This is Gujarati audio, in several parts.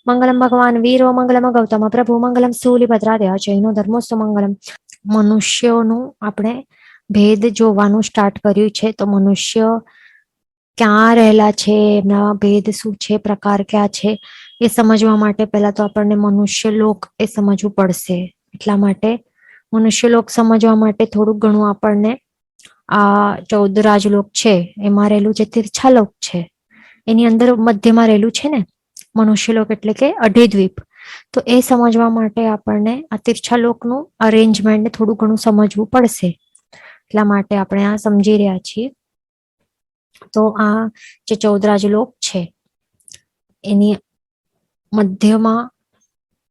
મંગલમ ભગવાન વીરો મંગલમ ગૌતમ પ્રભુ મંગલમ સ્થૂલિભદ્રાદય જૈનો ધર્મોસ્તુ મંગલમ. મનુષ્યોનું આપણે ભેદ જોવાનું સ્ટાર્ટ કર્યું છે. તો મનુષ્ય ક્યાં રહેલા છે, એમના ભેદ શું છે, પ્રકાર ક્યાં છે, એ સમજવા માટે પહેલા તો આપણને મનુષ્ય લોક એ સમજવું પડશે. એટલા માટે મનુષ્ય લોક સમજવા માટે થોડુંક ઘણું આપણને આ 14 રાજલોક છે એમાં રહેલું જે તીર્છાલોક છે એની અંદર મધ્યમાં રહેલું છે ને મનુષ્યલોક એટલે કે અઢીદ્વીપ. તો એ સમજવા માટે આપણને આ તીર્છાલોકનું અરેન્જમેન્ટ થોડું ઘણું સમજવું પડશે. એટલા માટે આપણે આ સમજી રહ્યા છીએ. તો આ જે 14 રાજલોક છે એની મધ્યમાં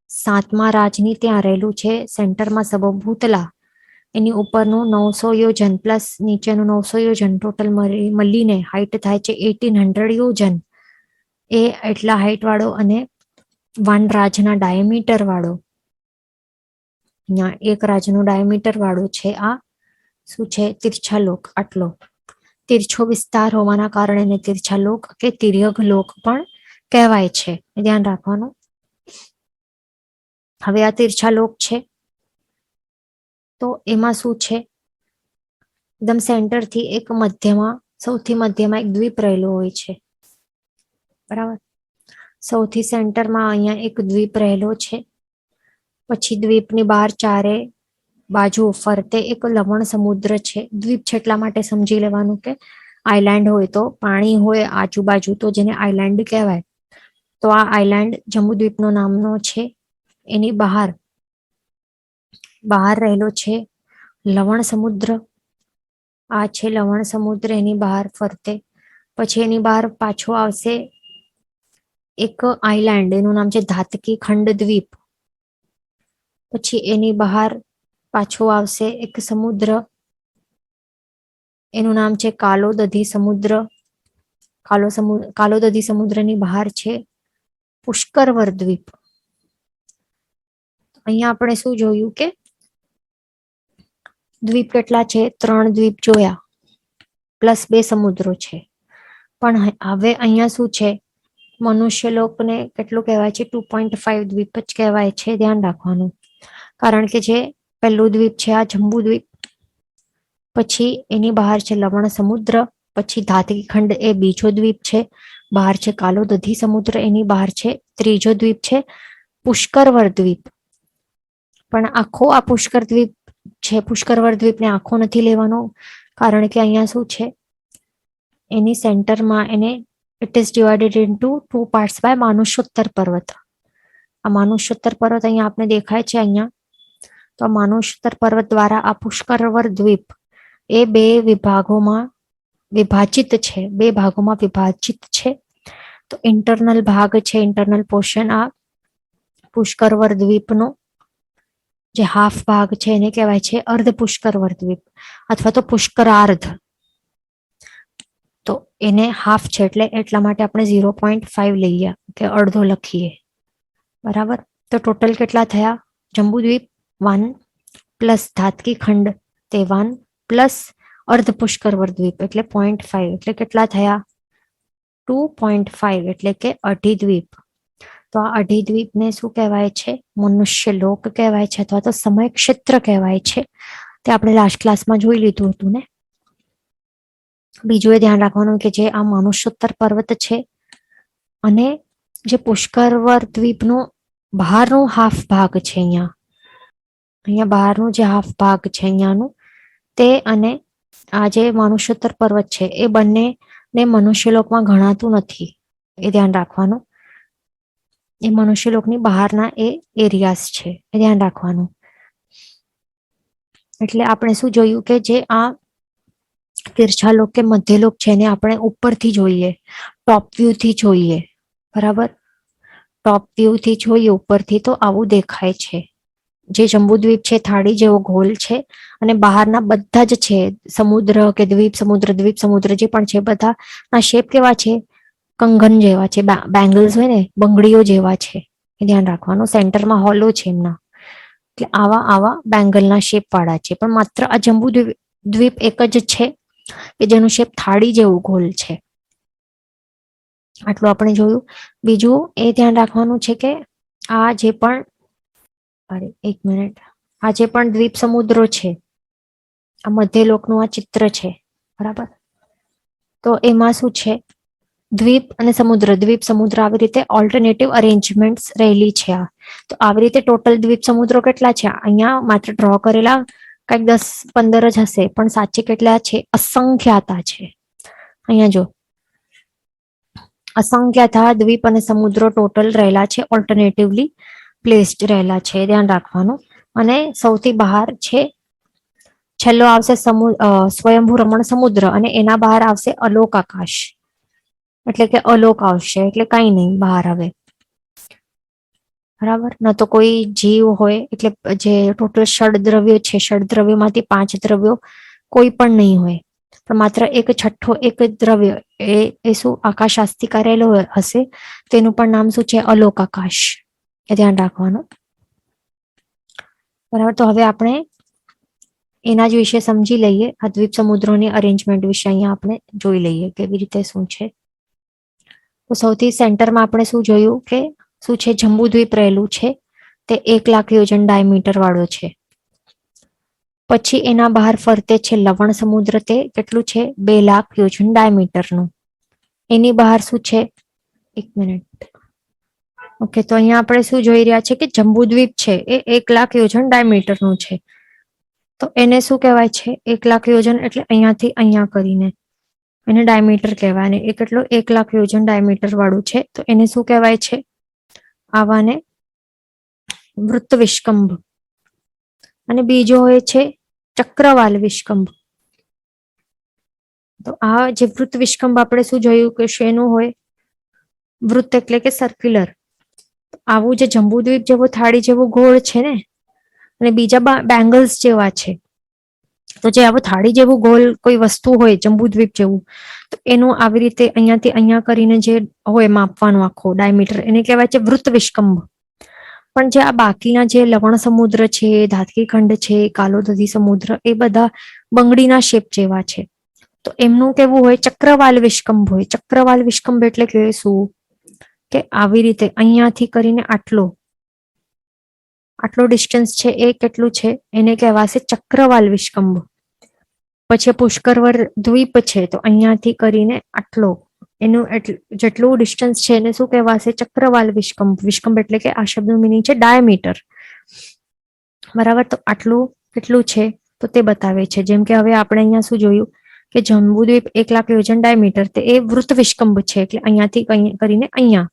7મા રાજની ત્યાં રહેલું છે, સેન્ટરમાં સર્વભૂતલા, એની ઉપરનું 900 યોજન પ્લસ નીચેનું 900 યોજન, ટોટલ મળીને હાઈટ થાય છે 1800 યોજન. એ એટલા હાઈટ વાળો અને 1 રાજના ડાયામીટર વાળો, અહીંયા 1 રાજનું ડાયામીટર વાળો છે આ શું છે તીર્છાલોક. આટલો તીર્છો વિસ્તાર હોવાના કારણે એને તીર્છાલોક કે તિર્યક લોક પણ કહેવાય છે, ધ્યાન રાખવાનું. હવે આ તીર્છાલોક છે તો એમાં શું છે, એકદમ સેન્ટરથી એક મધ્યમાં, સૌથી મધ્યમાં એક દ્વીપ રહેલો હોય છે, બરાબર. સૌથી સેન્ટરમાં અહીંયા એક દ્વીપ રહેલો છે. પછી દ્વીપની બહાર ચારે બાજુ ફરતે એક લવણ સમુદ્ર છે. દ્વીપ છે એટલા માટે સમજી લેવાનું કે આઈલેન્ડ હોય તો પાણી હોય આજુબાજુ તો જેને આઈલેન્ડ કહેવાય. તો આ આઈલેન્ડ જંબુદ્વીપનો નામનો છે. એની બહાર રહેલો છે લવણ સમુદ્ર. આ છે લવણ સમુદ્ર, એની બહાર ફરતે. પછી એની બહાર પાછો આવશે એક આઈલેન્ડ, એનું નામ છે ધાતકી ખંડ દ્વીપ. પછી એની બહાર પાછો આવશે એક સમુદ્ર, એનું નામ છે કાલો દધી સમુદ્ર. કાલો દધી સમુદ્રની બહાર છે પુષ્કરવર દ્વીપ. અહીંયા આપણે શું જોયું કે દ્વીપ કેટલા છે, 3 દ્વીપ જોયા પ્લસ 2 સમુદ્રો છે. પણ હવે અહીંયા શું છે, મનુષ્ય લોકને કેટલું કહેવાય છે 2.5 દ્વીપ જ કહેવાય છે, ધ્યાન રાખવાનું. કારણ કે જે પહેલું દ્વીપ છે આ જંબુદ્વીપ, પછી એની બહાર છે લવણ સમુદ્ર, પછી ધાતકી ખંડ એ બીજો દ્વીપ છે, બહાર છે કાલો દધી સમુદ્ર, એની બહાર છે ત્રીજો દ્વીપ છે પુષ્કરવર દ્વીપ. પણ આખો આ પુષ્કર દ્વીપ છે, પુષ્કરવર દ્વીપને આખો નથી લેવાનો, કારણ કે અહીંયા શું છે એની સેન્ટરમાં એને it is divided into 2 parts by Manushottar પર્વત. આ માનુષોત્તર પર્વત અહીંયા આપણે દેખાય છે અહીંયા. તો આ માનુષોત્તર પર્વત દ્વારા આ પુષ્કરવર દ્વીપ એ 2 વિભાગોમાં વિભાજિત છે, 2 ભાગોમાં વિભાજિત છે. તો ઇન્ટરનલ ભાગ છે, ઇન્ટરનલ પોર્શન આ પુષ્કરવર દ્વીપનો જે હાફ ભાગ છે એને કહેવાય છે અર્ધ પુષ્કરવર દ્વીપ અથવા તો પુષ્કરાર્ધ. તો એને હાફ છે એટલે એટલા માટે આપણે 0.5 લઈએ કે અડધો લખીએ, બરાબર. તો ટોટલ કેટલા થયા, જંબુદ્વીપ 1 પ્લસ ધાતકી ખંડ તે 1 પ્લસ અર્ધ પુષ્કરવર દ્વીપ એટલે 0.5 એટલે કેટલા થયા 2.5 એટલે કે અઢી દ્વીપ. તો આ અઢી દ્વીપને શું કહેવાય છે, મનુષ્ય લોક કહેવાય છે અથવા તો સમય ક્ષેત્ર કહેવાય છે. તે આપણે લાસ્ટ ક્લાસમાં જોઈ લીધું હતું ને. બીજું એ ધ્યાન રાખવાનું કે જે આ માનુષોત્તર પર્વત છે અને જે પુષ્કરવર દ્વીપનો બહારનો હાફ ભાગ છે, અહીંયા બહારનું જે હાફ ભાગ છે અહીંયાનું, તે અને આ જે માનુષોત્તર પર્વત છે એ બંનેને મનુષ્યલોકમાં ગણાતું નથી, એ ધ્યાન રાખવાનું. એ મનુષ્યલોકની બહારના એ એરિયાસ છે, એ ધ્યાન રાખવાનું. એટલે આપણે શું જોયું કે જે આ તીર્છાલોક કે મધ્યલોક છે એને આપણે ઉપરથી જોઈએ, ટોપ વ્યૂ થી જોઈએ, બરાબર. ટોપ વ્યૂ થી જોઈએ ઉપરથી તો આવું દેખાય છે. જે જંબુદ્વીપ છે થાળી જેવો ગોલ છે અને બહારના બધા જ છે સમુદ્ર કે દ્વીપ સમુદ્ર જે પણ છે બધાના શેપ કેવા છે, કંગન જેવા છે, બેંગલ્સ હોય ને બંગડીઓ જેવા છે, એ ધ્યાન રાખવાનું. સેન્ટરમાં હોલો છે એમના, એટલે આવા બેંગલના શેપ વાળા છે. પણ માત્ર આ જંબુદ્વીપ એક જ છે કે જેનું શેપ થાળી જેવું ગોલ છે. આટલું આપણે જોયું. બીજું એ ધ્યાન રાખવાનું છે કે આ જે પણ અરે એક મિનિટ, આ જે પણ દ્વીપ સમુદ્રો છે, આ મધ્યલોકનું આ ચિત્ર છે, બરાબર. તો એમાં શું છે, દ્વીપ સમુદ્ર આવી રીતે ઓલ્ટરનેટિવ અરેન્જમેન્ટ રહેલી છે. આ તો આવી રીતે ટોટલ દ્વીપ સમુદ્રો કેટલા છે અહીંયા માત્ર ડ્રો કરેલા કંઈક 10-15 જ હશે, પણ સાચે કેટલા છે, અસંખ્યાતા છે. અહીંયા જો અસંખ્યાતા દ્વીપ અને સમુદ્રો ટોટલ રહેલા છે, ઓલ્ટરનેટિવલી પ્લેસ્ડ રહેલા છે, ધ્યાન રાખવાનું. અને સૌથી બહાર છે, છેલ્લો આવશે સ્વયંભૂ રમણ સમુદ્ર, અને એના બહાર આવશે અલોક આકાશ, એટલે કે અલોક આવશે, એટલે કઈ નહીં બહાર આવે, બરાબર. ન તો કોઈ જીવ હોય, એટલે જે ટોટલ ષડદ્રવ્યો છે, ષડદ્રવ્યમાંથી 5 દ્રવ્યો કોઈ પણ નહીં હોય, પણ માત્ર એક છઠ્ઠો એક દ્રવ્ય એ શું આકાશ આસ્તિકા રહેલો હશે, તેનું પણ નામ શું છે, અલોક આકાશ, એ ધ્યાન રાખવાનું, બરાબર. તો હવે આપણે એના જ વિશે સમજી લઈએ, આ દ્વીપ સમુદ્રોની અરેન્જમેન્ટ વિશે અહીંયા આપણે જોઈ લઈએ કેવી રીતે શું છે. તો સૌથી સેન્ટરમાં આપણે શું જોયું કે શું છે, જંબુદ્વીપ રહેલું છે, તે 1 લાખ યોજન ડાયમીટર વાળો છે. પછી એના બહાર ફરતે છે લવણ સમુદ્ર, તે કેટલું છે, 2 લાખ યોજન ડાયમીટરનું. એની બહાર શું છે, એક મિનિટ, ઓકે. તો અહીંયા આપણે શું જોઈ રહ્યા છે કે જંબુદ્વીપ છે એ 1 લાખ યોજન ડાયમીટરનું છે. તો એને શું કહેવાય છે, 1 લાખ યોજન એટલે અહીંયાથી અહીંયા કરીને એને ડાયમીટર કહેવાય, અને એ કેટલો 1 લાખ યોજન ડાયમીટર વાળું છે. તો એને શું કહેવાય છે, આવાને વૃત્ત વિષ્કંભ. અને બીજો હોય છે ચક્રવાલ વિષ્કંભ. તો આ જે વૃત્ત વિષ્કંભ આપણે શું જોયું કે શેનું હોય, વૃત્ત એટલે કે સર્ક્યુલર. આવું જે જંબુદ્વીપ જેવો થાળી જેવો ગોળ છે ને, અને બીજા બેંગલ્સ જેવા છે. તો જે આવું થાળી જેવું ગોળ કોઈ વસ્તુ હોય જંબુદ્વીપ જેવું, તો એનું આવી રીતે અહીંયાથી અહીંયા કરીને જે હોય માપવાનું આખો ડાયમીટર, એને કહેવાય છે વૃત્ત વિષ્કંભ. પણ જે આ બાકીના જે લવણ સમુદ્ર છે, ધાતકી ખંડ છે, કાલોદધી સમુદ્ર, એ બધા બંગડીના શેપ જેવા છે. તો એમનું કેવું હોય, ચક્રવાલ વિષ્કંભ હોય. ચક્રવાલ વિષ્કંભ એટલે કે શું, કે આવી રીતે અહીંયાથી કરીને આટલો ડિસ્ટન્સ છે, એ કેટલું છે, એને કહેવાશે ચક્રવાલ વિષ્કંભ. પછી પુષ્કરવર દ્વીપ છે, તો અહીંયાથી કરીને આટલો, એનું જેટલું ડિસ્ટન્સ છે એને શું કહેવાશે, ચક્રવાલ વિષ્કંભ. વિષ્કંભ એટલે કે આ શબ્દનું મિનિંગ છે ડાયામીટર, બરાબર. તો આટલું કેટલું છે, તો તે બતાવે છે. જેમ કે હવે આપણે અહીંયા શું જોયું કે જંબુદ્વીપ 1 લાખ યોજન ડાયમીટર, તે એ વૃત્ત વિષ્કંભ છે, એટલે અહીંયાથી કરીને અહીંયા.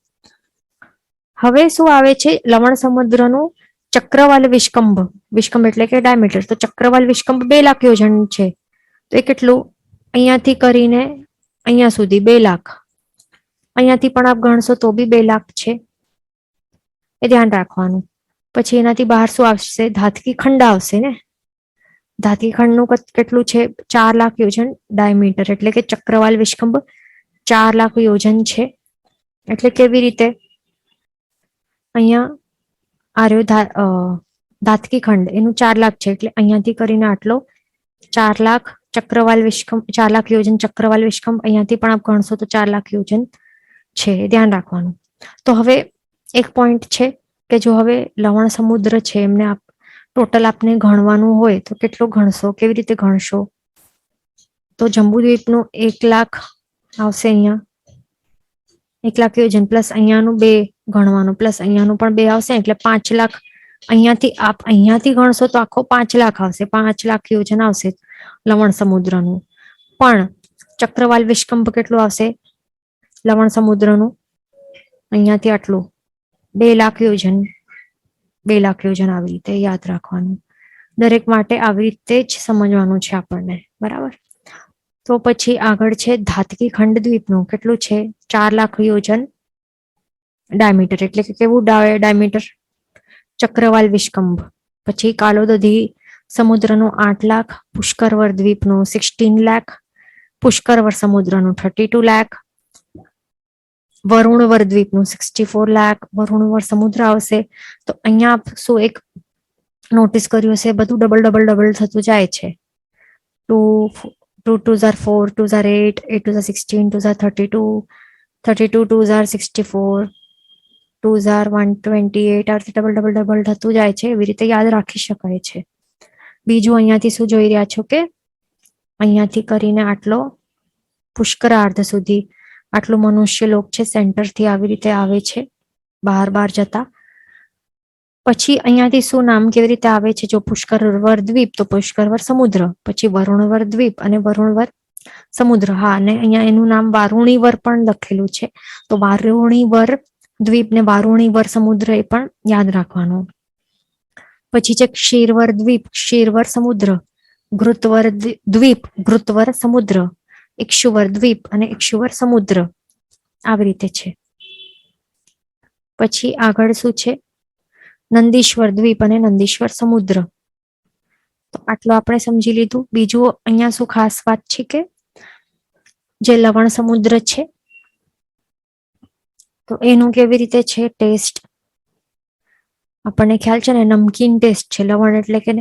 હવે શું આવે છે, લવણ સમુદ્રનું ચક્રવાલ વિષ્કંભ. વિષ્કંભ એટલે કે ડાયમીટર. તો ચક્રવાલ વિષ્કંભ 2 લાખ યોજન છે, તો એ કેટલું, અહીંયાથી કરીને અહીંયા સુધી 2 લાખ. અહીંયાથી પણ આપ ગણશો તો બી 2 લાખ છે, એ ધ્યાન રાખવાનું. પછી એનાથી બહાર શું આવશે, ધાતકી ખંડ આવશે ને. ધાતકી ખંડનું કેટલું છે, 4 લાખ યોજન ડાયમીટર, એટલે કે ચક્રવાલ વિષ્કંભ 4 લાખ યોજન છે. એટલે કેવી રીતે, અહીંયા આર્યો ધાતકી ખંડ એનું 4 લાખ છે, એટલે અહીંયાથી કરીને આટલો 4 લાખ ચક્રવાલ વિષ્કંભ, 4 લાખ યોજન ચક્રવાલ વિષ્કંભ. અહીંયાથી પણ આપ ગણશો તો 4 લાખ યોજન છે, ધ્યાન રાખવાનું. તો હવે એક પોઈન્ટ છે કે જો હવે લવણ સમુદ્ર છે, એમને ટોટલ આપને ગણવાનું હોય તો કેટલો ગણશો, કેવી રીતે ગણશો, તો જંબુદ્વીપનું 1 લાખ આવશે, અહીંયા 1 લાખ યોજન પ્લસ અહીંયાનું 2 ગણવાનું, પ્લસ અહીંયાનું પણ 2 આવશે, એટલે 5 લાખ. અહીંયાથી ગણશો તો આખો 5 લાખ આવશે, 5 લાખ યોજન આવશે લવણ સમુદ્રનું. પણ ચક્રવાલ વિષ્કંભ કેટલું આવશે લવણ સમુદ્રનું, અહીંયાથી આટલું 2 લાખ યોજન, 2 લાખ યોજન. આવી રીતે યાદ રાખવાનું, દરેક માટે આવી રીતે જ સમજવાનું છે આપણને, બરાબર. તો પછી આગળ છે ધાતકી ખંડ દ્વીપનું કેટલું છે, 4 લાખ યોજન ડાયમીટર, એટલે કે કેવું ડાયમીટર, ચક્રવાલ વિષ્કંભ. પછી કાલોદધી સમુદ્રનું 8 લાખ, પુષ્કરવર દ્વીપનું 16 લાખ, પુષ્કરવર સમુદ્રનું 32 લાખ, વરુણવર દ્વીપનું 64 લાખ. વરુણવર સમુદ્ર આવશે, તો અહીંયા શું એક નોટિસ કર્યું હશે, બધું ડબલ ડબલ ડબલ થતું જાય છે. 2 2 2 4 2 8 8 2 16 2 32 32 2s are 64, 2s are 128 આ રીતે ડબલ ડબલ ડબલ થતું જાય છે. એવી રીતે યાદ રાખી શકાય છે. બીજું અહીંયાથી શું જોઈ રહ્યા છો કે અહીંયાથી કરીને આટલો પુષ્કરાર્ધ સુધી આટલું મનુષ્ય લોક છે સેન્ટરથી આવી રીતે આવે છે બહાર બહાર જતા. પછી અહીંયાથી શું નામ કેવી રીતે આવે છે? જો પુષ્કરવર દ્વીપ તો પુષ્કરવર સમુદ્ર, પછી વરુણવર દ્વીપ અને વરુણવર સમુદ્ર. હા, અને અહીંયા એનું નામ વારુણીવર પણ લખેલું છે. તો વારુણીવર દ્વીપ ને વારુણીવર સમુદ્ર એ પણ યાદ રાખવાનું. પછી છે ક્ષીરવર દ્વીપ, ક્ષીરવર સમુદ્ર, ઘૃતવર દ્વીપ, ઘૃતવર સમુદ્ર, ઇક્ષુવર દ્વીપ અને ઇક્ષુવર સમુદ્ર. આવી રીતે છે. પછી આગળ શું છે? નંદીશ્વર દ્વીપ અને નંદીશ્વર સમુદ્ર. તો આટલું આપણે સમજી લીધું. બીજું અહીંયા શું ખાસ વાત છે કે જે લવણ સમુદ્ર છે તો એનું કેવી રીતે છે ટેસ્ટ? આપણને ખ્યાલ છે ને, નમકીન ટેસ્ટ છે. લવણ એટલે કે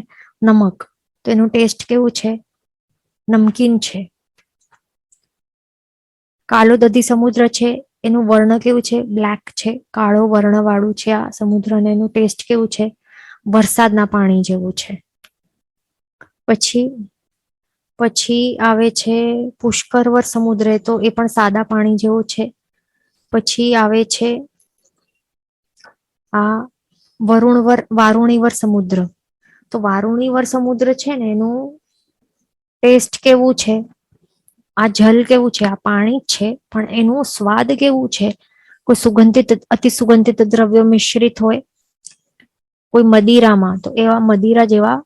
નમક, તો એનું ટેસ્ટ કેવું છે? નમકીન છે. કાલો દધી સમુદ્ર છે, એનું વર્ણ કેવું છે? બ્લેક છે, કાળો વર્ણ વાળું છે આ સમુદ્ર, અને એનું ટેસ્ટ કેવું છે? વરસાદના પાણી જેવું છે. પછી આવે છે પુષ્કરવર સમુદ્ર, તો એ પણ સાદા પાણી જેવું છે. પછી આવે છે આ વારુણીવર સમુદ્ર. તો વારુણીવર સમુદ્ર છે ને એનું ટેસ્ટ કેવું છે? આ જલ કેવું છે? આ પાણી જ છે, પણ એનું સ્વાદ કેવું છે? કોઈ સુગંધિત, અતિ સુગંધિત દ્રવ્યો મિશ્રિત હોય કોઈ મદિરામાં, તો એવા મદિરા જેવા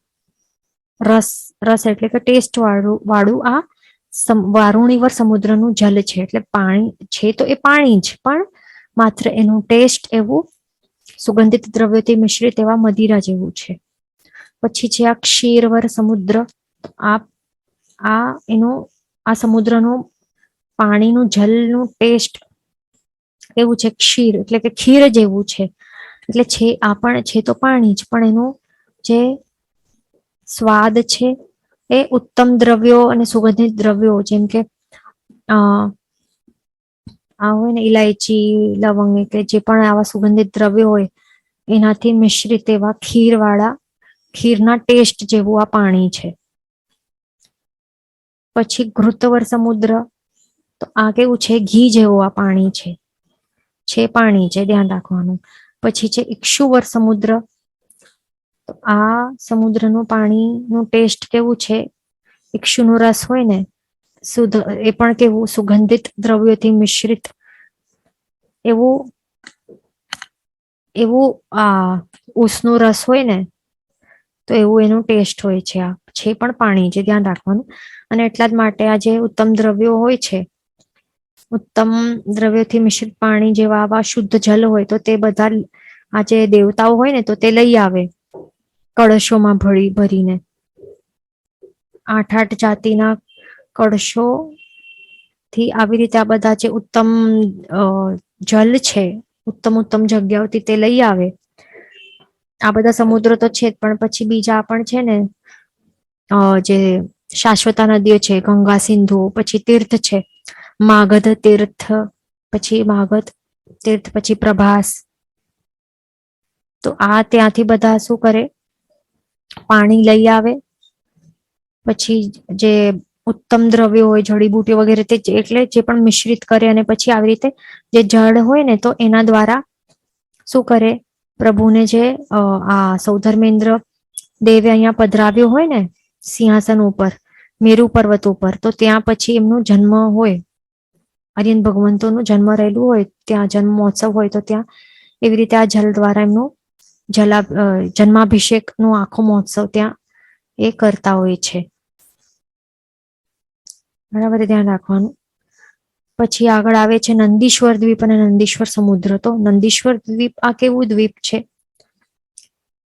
રસ એટલે કે ટેસ્ટ વાળું આ વારુણીવર સમુદ્રનું જલ છે. એટલે પાણી છે તો એ પાણી જ, પણ માત્ર એનું ટેસ્ટ એવું સુગંધિત દ્રવ્યોથી મિશ્રિત એવા મદિરા જેવું છે. પછી છે આ ક્ષીરવર સમુદ્ર. આ સમુદ્રનું પાણીનું જલનું ટેસ્ટ કેવું છે? ક્ષીર એટલે કે ખીર જેવું છે. એટલે છે આ પણ છે તો પાણી જ, પણ એનું જે સ્વાદ છે એ ઉત્તમ દ્રવ્યો અને સુગંધિત દ્રવ્યો જેમ કે આ હોય ને ઇલાયચી, લવંગ, કે જે પણ આવા સુગંધિત દ્રવ્યો હોય એનાથી મિશ્રિત એવા ખીરના ટેસ્ટ જેવું આ પાણી છે. પછી ઘૃતવર સમુદ્ર, તો આ કેવું છે? ઘી જેવું આ પાણી છે પાણી છે, ધ્યાન રાખવાનું. પછી છે ઇક્ષુવર સમુદ્ર. તો આ સમુદ્રનું પાણીનું ટેસ્ટ કેવું છે? ઇક્ષુનો રસ હોય ને શુદ્ધ, એ પણ કેવું? સુગંધિત દ્રવ્યોથી મિશ્રિત એવું ઊસનો રસ હોય ને, તો એવું એનું ટેસ્ટ હોય છે. આ છે પણ પાણી છે, ધ્યાન રાખવાનું. અને એટલા જ માટે આ જે ઉત્તમ દ્રવ્યો હોય છે, ઉત્તમ દ્રવ્યોથી મિશ્રિત પાણી જેવા આવા શુદ્ધ જલ હોય, તો તે બધા આ જે દેવતાઓ હોય ને તો તે લઈ આવે કળશોમાં ભરીને. 8 જાતિના કળશો થી આવી રીતે આ બધા જે ઉત્તમ જલ છે, ઉત્તમ જગ્યાઓથી તે લઈ આવે. આ બધા સમુદ્ર તો છે જ, પણ પછી બીજા પણ છે ને જે શાશ્વતા નદીઓ છે, ગંગા, સિંધુ, પછી તીર્થ છે, માગધ તીર્થ, પછી પ્રભાસ. તો આ ત્યાંથી બધા શું કરે? પાણી લઈ આવે. પછી જે ઉત્તમ દ્રવ્યો હોય, જડીબુટી વગેરે, તે એટલે જે પણ મિશ્રિત કરે, અને પછી આવી રીતે જે જળ હોય ને તો એના દ્વારા શું કરે? પ્રભુને જે આ સૌધર્મેન્દ્ર દેવે અહીંયા પધરાવ્યો હોય ને સિંહાસન ઉપર, મેરુ પર્વત ઉપર, તો ત્યાં પછી એમનો જન્મ હોય, આર્યન ભગવંતોનું જન્મ રહેલું હોય, ત્યાં જન્મ મહોત્સવ હોય, તો ત્યાં એવી રીતે આ જલ દ્વારા એમનું જન્માભિષેક નો આખો મહોત્સવ ત્યાં એ કરતા હોય છે. બરાબર, ધ્યાન રાખવાનું. પછી આગળ આવે છે નંદીશ્વર દ્વીપ અને નંદીશ્વર સમુદ્ર. તો નંદીશ્વર દ્વીપ આ કેવું દ્વીપ છે?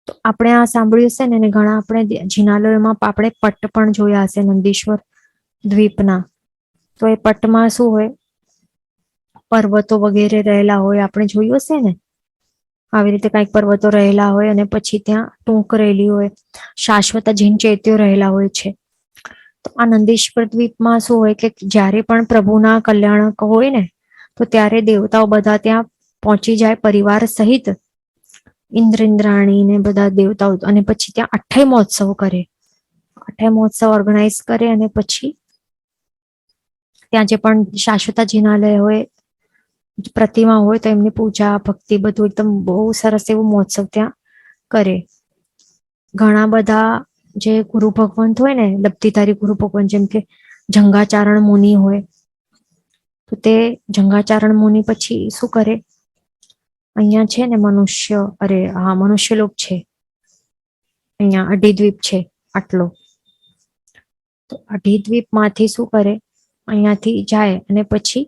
તો આપણે આ સાંભળ્યું હશે ને, ઘણા આપણે જિનાલયોમાં આપણે પટ્ટ પણ જોયા હશે નંદીશ્વર દ્વીપના. તો એ પટ્ટમાં શું હોય? પર્વતો વગેરે રહેલા હોય, આપણે જોયું હશે ને. આવી રીતે કઈક પર્વતો રહેલા હોય, અને પછી ત્યાં ટૂંક રહેલી હોય, શાશ્વત જીન ચૈત્યો રહેલા હોય છે. તો આ નંદીશ્વર દ્વીપમાં શું હોય કે જ્યારે પણ પ્રભુના કલ્યાણક હોય ને, તો ત્યારે દેવતાઓ બધા ત્યાં પહોંચી જાય પરિવાર સહિત, ઇન્દ્રાણી ને બધા દેવતાઓ, અને પછી ત્યાં 28 મહોત્સવ કરે, 28 મહોત્સવ ઓર્ગેનાઇઝ કરે, અને પછી ત્યાં જે પણ શાશ્વતાજીના હોય પ્રતિમા હોય તો એમની પૂજા ભક્તિ બધું એકદમ બહુ સરસ એવું મહોત્સવ ત્યાં કરે. ઘણા બધા જે ગુરુ ભગવંત હોય ને, લબ્ધિધારી ગુરુ ભગવંત, જેમ કે જંગાચારણ મુનિ હોય, તો તે જંગાચારણ મુનિ પછી શું કરે, અહીંયા છે ને મનુષ્ય લોક છે, અહીંયા અઢીદ્વીપ છે આટલો, તો અઢીદ્વીપ માંથી શું કરે, અહીંયાથી જાય અને પછી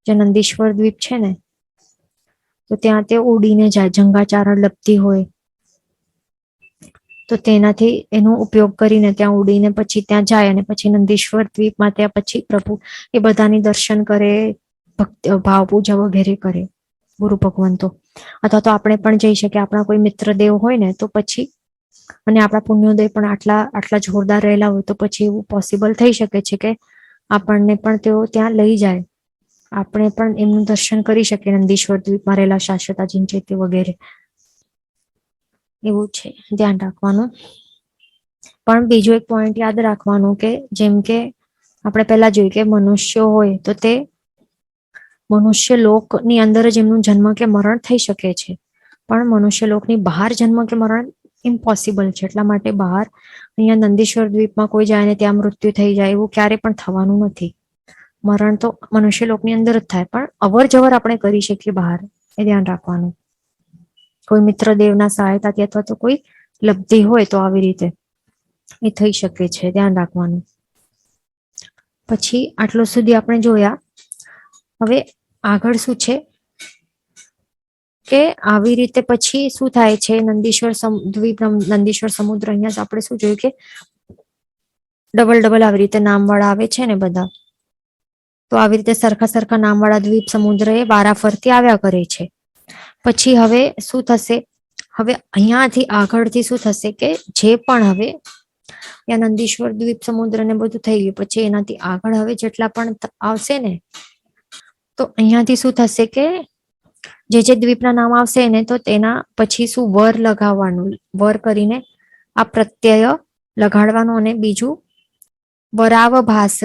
જે નંદીશ્વર દ્વીપ છે ને, તો ત્યાં તે ઉડીને જાય, જંગાચારણ લબ્ધિ હોય તો તેનાથી એનો ઉપયોગ કરીને ત્યાં ઉડીને પછી ત્યાં જાય, અને પછી નંદીશ્વર દ્વીપમાં ત્યાં પછી પ્રભુ એ બધાની દર્શન કરે, ભક્તિ ભાવ પૂજા વગેરે કરે ગુરુ ભગવંતો. અથવા તો આપણે પણ જઈ શકીએ, આપણા કોઈ મિત્ર દેવ હોય ને તો પછી, અને આપણા પુણ્યોદય પણ આટલા જોરદાર રહેલા હોય તો પછી એવું પોસિબલ થઈ શકે છે કે આપણને પણ તેઓ ત્યાં લઈ જાય, આપણે પણ એમનું દર્શન કરી શકીએ, નંદીશ્વર દ્વીપમાં રહેલા શાશ્વતાજી છે તે વગેરે. એવું છે, ધ્યાન રાખવાનું. પણ બીજો એક પોઈન્ટ યાદ રાખવાનું કે જેમ કે આપણે પહેલા જોયું કે મનુષ્યો હોય તો તે મનુષ્ય લોકની અંદર જ એમનું જન્મ કે મરણ થઈ શકે છે, પણ મનુષ્ય લોકની બહાર જન્મ કે મરણ ઇમ્પોસિબલ છે. એટલા માટે બહાર અહીંયા નંદીશ્વર દ્વીપમાં કોઈ જાય ને ત્યાં મૃત્યુ થઈ જાય એવું ક્યારે પણ થવાનું નથી. મરણ તો મનુષ્ય લોકની અંદર જ થાય, પણ અવર જવર આપણે કરી શકીએ બહાર, એ ધ્યાન રાખવાનું. કોઈ મિત્ર દેવના સહાયતાથી અથવા તો કોઈ લબ્ધિ હોય તો આવી રીતે એ થઈ શકે છે, ધ્યાન રાખવાનું. પછી આટલો સુધી આપણે જોયા. હવે આગળ શું છે કે આવી રીતે પછી શું થાય છે, નંદીશ્વર દ્વીપ, નંદીશ્વર સમુદ્ર, અહીંયા આપણે શું જોયું કે ડબલ આવી રીતે નામવાળા આવે છે ને બધા, તો આવી રીતે સરખા નામવાળા દ્વીપ સમુદ્ર એ વારાફરતી આવ્યા કરે છે. પછી હવે શું થશે, હવે અહીંયાથી આગળથી શું થશે કે જે પણ હવે ત્યાં નંદીશ્વર દ્વીપ સમુદ્ર ને બધું થઈ ગયું, પછી એનાથી આગળ હવે જેટલા પણ આવશે ને, તો અહીંયાથી શું થશે કે જે દ્વીપના નામ આવશે ને, તો તેના પછી શું વર લગાવવાનું, વર કરીને આ પ્રત્યય લગાડવાનું, અને બીજું વરાવભાસ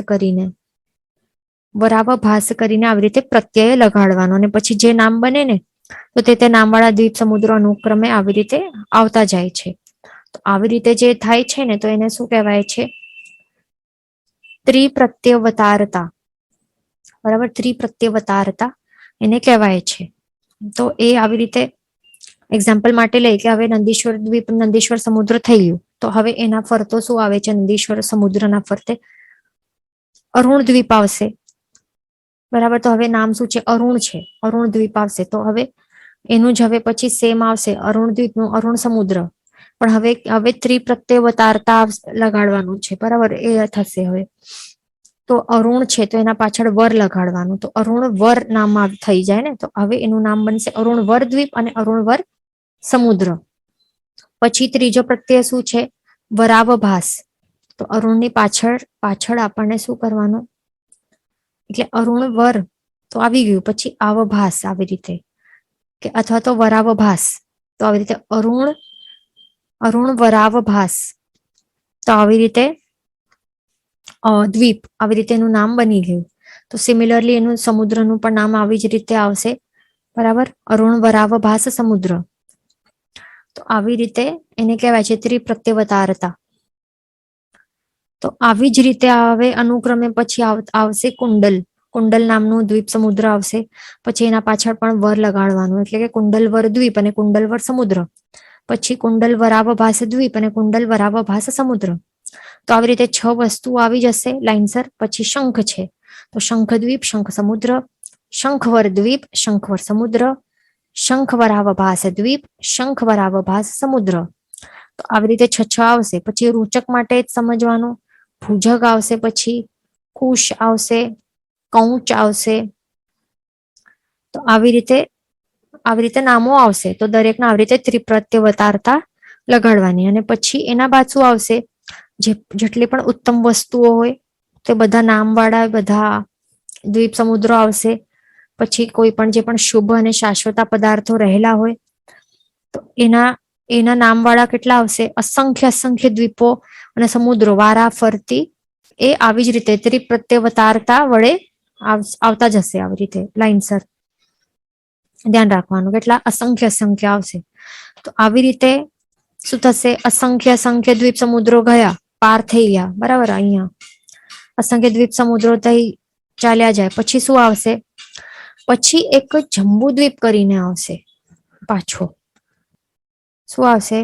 કરીને આવી રીતે પ્રત્યય લગાડવાનો, અને પછી જે નામ બને ને તો તે નામવાળા દ્વીપ સમુદ્ર અનુક્રમે આવી રીતે આવતા જાય છે. તો આવી રીતે જે થાય છે ને, તો એને શું કહેવાય છે, ત્રિપ્રત્યવતારતા. બરાબર, ત્રિપ્રત્યવતારતા એને કહેવાય છે. તો એ આવી રીતે એક્ઝામ્પલ માટે લઈ કે હવે નંદીશ્વર દ્વીપ, નંદીશ્વર સમુદ્ર થઈ ગયું, તો હવે એના ફરતો શું આવે છે, નંદીશ્વર સમુદ્રના ફરતે અરુણ દ્વીપ આવશે. બરાબર, તો હવે નામ શું છે, અરુણ છે, અરુણ દ્વીપ આવશે. તો હવે એનું જ હવે પછી સેમ આવશે, અરુણ દ્વીપનું અરુણ સમુદ્ર, પણ હવે ત્રિપ્રત્યવતારતા લગાડવાનું છે. બરાબર, એ થશે હવે. તો અરુણ છે તો એના પાછળ વર લગાડવાનું, તો અરુણ વર નામ થઈ જાય ને, તો હવે એનું નામ બનશે અરુણ વર દ્વીપ અને અરુણ વર સમુદ્ર. પછી ત્રીજો પ્રત્યય શું છે, વરાવભાસ. તો અરુણની પાછળ આપણને શું કરવાનું, એટલે અરુણ વર તો આવી ગયું, પછી આવભાસ આવી રીતે, કે અથવા તો વરાવભાસ, તો આવી રીતે અરુણ વરાવભાસ, તો આવી રીતે દ્વીપ, આવી રીતે એનું નામ બની ગયું. તો સિમિલરલી એનું સમુદ્રનું પણ નામ આવી જ રીતે આવશે. બરાબર, અરુણ વરાવભાસ સમુદ્ર. તો આવી રીતે એને કહેવાય છે ત્રિપ્રત્યવતારતા. તો આવી જ રીતે હવે અનુક્રમે પછી આવશે કુંડલ નામનું દ્વીપ સમુદ્ર આવશે. પછી એના પાછળ પણ વર લગાડવાનું, એટલે કે કુંડલ વર દ્વીપ અને કુંડલ વર સમુદ્ર. પછી કુંડલ વરાવભાસ દ્વીપ અને કુંડલ વરાવભાસ સમુદ્ર. તો આવી રીતે 6 વસ્તુઓ આવી જશે લાઇનસર. પછી શંખ છે, તો શંખ દ્વીપ, શંખ સમુદ્ર, શંખવર દ્વીપ, શંખવર સમુદ્ર, શંખ વરાવભાસ દ્વીપ, શંખ વરાવભાસ સમુદ્ર. તો આવી રીતે 6 આવશે. પછી રૂચક માટે જ સમજવાનું, ભુજગ આવશે, પછી કુશ આવશે, કૌચ આવશે. તો આવી રીતે નામો આવશે. તો દરેકના આવી રીતે ત્રિપ્રત્યવતારતા લગાડવાની, અને પછી એના બાદ શું આવશે, જેટલી પણ ઉત્તમ વસ્તુઓ હોય તે બધા નામવાળા બધા દ્વીપ સમુદ્રો આવશે. પછી કોઈ પણ જે પણ શુભ અને શાશ્વતા પદાર્થો રહેલા હોય તો એના નામવાળા કેટલા આવશે? અસંખ્ય અસંખ્ય દ્વીપો અને સમુદ્રો વારા ફરતી એ આવી જ રીતે ત્રિપ્રત્યવતારતા વડે આવતા જશે, આવી રીતે લાઈનસર. ધ્યાન રાખવાનું, કેટલા? અસંખ્ય અસંખ્ય આવશે. તો આવી રીતે શું થશે? અસંખ્ય અસંખ્ય દ્વીપ સમુદ્રો ગયા, પાર થઈ ગયા, બરાબર. અહીંયા અસંખ્ય દ્વીપ સમુદ્રો થઈ ચાલ્યા જાય. પછી શું આવશે? પછી એક જંબુદ્વીપ કરીને આવશે પાછો. શું આવશે?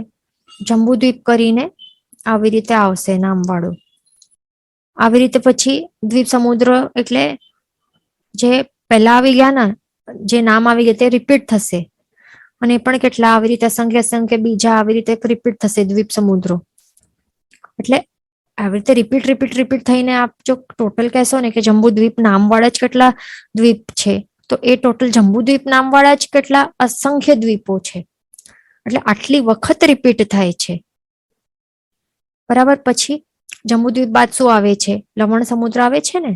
જંબુદ્વીપ કરીને આવી રીતે આવશે નામવાળું. આવી રીતે પછી દ્વીપ સમુદ્ર એટલે જે પહેલા આવી ગયા ને, જે નામ આવી ગયા તે રિપીટ થશે. અને પણ કેટલા? આવી રીતે અસંખ્ય અસંખ્ય બીજા આવી રીતે રિપીટ થશે દ્વીપ સમુદ્રો. એટલે આવી રીતે રિપીટ રિપીટ રિપીટ થઈને આપ જો ટોટલ કહેશો ને કે જંબુદ્વીપ નામવાળા જ કેટલા દ્વીપ છે, તો એ ટોટલ જંબુદ્વીપ નામવાળા જ કેટલા અસંખ્ય દ્વીપો છે. એટલે આટલી વખત રિપીટ થાય છે, બરાબર. પછી જંબુદ્વીપ બાદ શું આવે છે? લવણ સમુદ્ર આવે છે ને.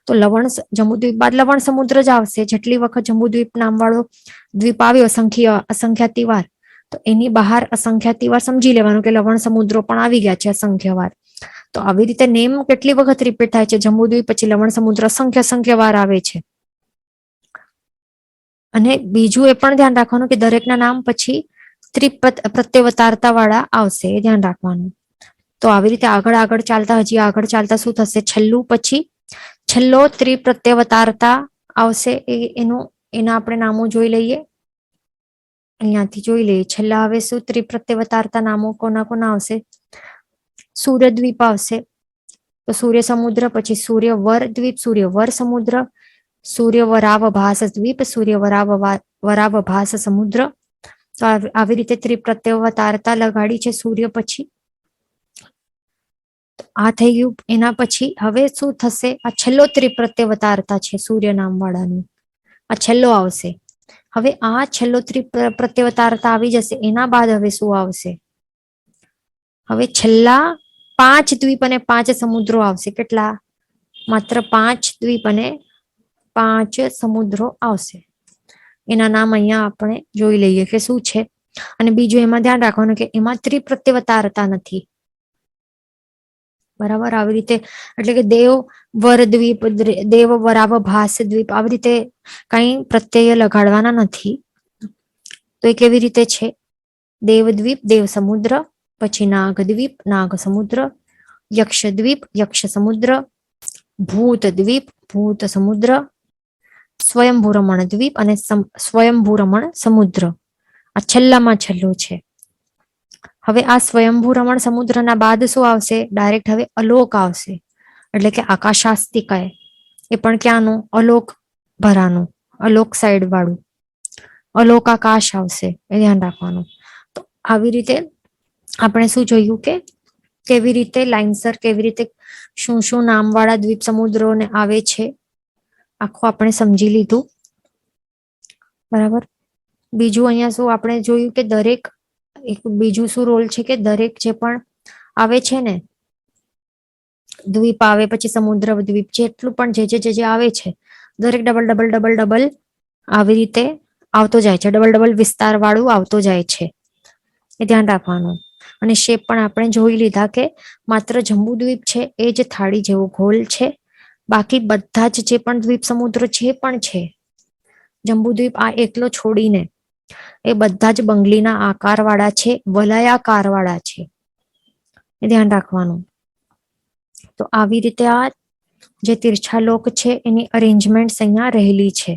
તો જંબુદ્વીપ બાદ લવણ સમુદ્ર જ આવશે. જેટલી વખત જંબુદ્વીપ નામવાળો દ્વીપ આવ્યો અસંખ્યાતિ વાર, તો એની બહાર અસંખ્યાતિ વાર સમજી લેવાનું કે લવણ સમુદ્રો પણ આવી ગયા છે અસંખ્ય વાર. તો આવી રીતે નેમ કેટલી વખત રિપીટ થાય છે? જંબુદ્વીપ પછી લવણ સમુદ્ર અસંખ્ય અસંખ્ય વાર આવે છે. અને બીજું એ પણ ધ્યાન રાખવાનું કે દરેકના નામ પછી ત્રિપ્રત્યવતારતા વાળા આવશે, એ ધ્યાન રાખવાનું. તો આવી રીતે આગળ આગળ ચાલતા હજી આગળ ચાલતા શું થશે? છેલ્લું પછી છેલ્લો ત્રિપ્રત્યવતારતા આવશે. એના આપણે નામો જોઈ લઈએ, અહીંયાથી જોઈ લઈએ. છેલ્લા હવે શું ત્રિપ્રત્યવતારતા નામો કોના કોના આવશે? સૂર્યદ્વીપ આવશે, તો સૂર્ય સમુદ્ર. પછી સૂર્યવર દ્વીપ, સૂર્યવર સમુદ્ર, સૂર્યવરાવભાસ દ્વીપ, સૂર્યવરાવભાસ સમુદ્ર. તો આવી રીતે ત્રિપ્રત્યવતારતા લગાડી છે સૂર્ય પછી. આ થઈ ગયું. એના પછી હવે શું થશે? આ છેલ્લો ત્રિપ્રત્યવતારતા છે સૂર્ય નામ વાળાનું, આ છેલ્લો આવશે. હવે આ છેલ્લો ત્રિપ્રત્યવતારતા આવી જશે. એના બાદ હવે શું આવશે? હવે છેલ્લા 5 દ્વીપ અને 5 સમુદ્રો આવશે. કેટલા? માત્ર 5 દ્વીપ અને 5 સમુદ્રો આવશે. એના નામ અહીંયા આપણે જોઈ લઈએ કે શું છે. અને બીજું એમાં ધ્યાન રાખવાનું કે એમાં ત્રિપ્રત્યવતારતા નથી, બરાબર. આવી રીતે એટલે કે દેવ વર દ્વીપ, દેવ વરાવભાસ દ્વીપ, આવી રીતે કઈ પ્રત્યય લગાડવાના નથી. તો એ કેવી રીતે છે? દેવદ્વીપ, દેવ સમુદ્ર, પછી નાગદ્વીપ, નાગ સમુદ્ર, યક્ષદ્વીપ, યક્ષ સમુદ્ર, ભૂતદ્વીપ, ભૂત સમુદ્ર, સ્વયંભૂરમણ દ્વીપ અને સ્વયંભૂરમણ સમુદ્ર. આ છેલ્લામાં છેલ્લું છે. હવે આ સ્વયંભૂરમણ સમુદ્રના બાદ શું આવશે? ડાયરેક્ટ હવે અલોક આવશે. એટલે કે આકાશાસ્તિકાય, એ પણ ક્યાંનું? અલોક ભરાનું, અલોક સાઈડ વાળું અલોક આકાશ આવશે, એ ધ્યાન રાખવાનું. તો આવી રીતે આપણે શું જોયું કે કેવી રીતે લાઈનસર, કેવી રીતે શું શું નામવાળા દ્વીપ સમુદ્રોને આવે છે, આખું આપણે સમજી લીધું, બરાબર. બીજું અહીંયા શું આપણે જોયું કે દરેક એક બીજું શું રોલ છે કે દરેક જે પણ આવે છે ને દ્વીપ આવે, પછી સમુદ્ર દ્વીપ, જેટલું પણ જે આવે છે દરેક ડબલ ડબલ ડબલ ડબલ આવી રીતે આવતો જાય છે. ડબલ ડબલ વિસ્તાર વાળું આવતો જાય છે, એ ધ્યાન રાખવાનું. અને શેપ પણ આપણે જોઈ લીધા કે માત્ર જંબુદ્વીપ છે એ જ થાળી જેવો ગોલ છે. બાકી બધા જ જે પણ દ્વીપ સમુદ્ર જે પણ છે, જંબુદ્વીપ આ એકલો છોડીને એ બધા જ બંગલીના આકાર વાળા છે, વલયાકાર વાળા છે, એ ધ્યાન રાખવાનું. તો આવી રીતે આ જે તીર્છાલોક છે એની અરેન્જમેન્ટ અહીંયા રહેલી છે.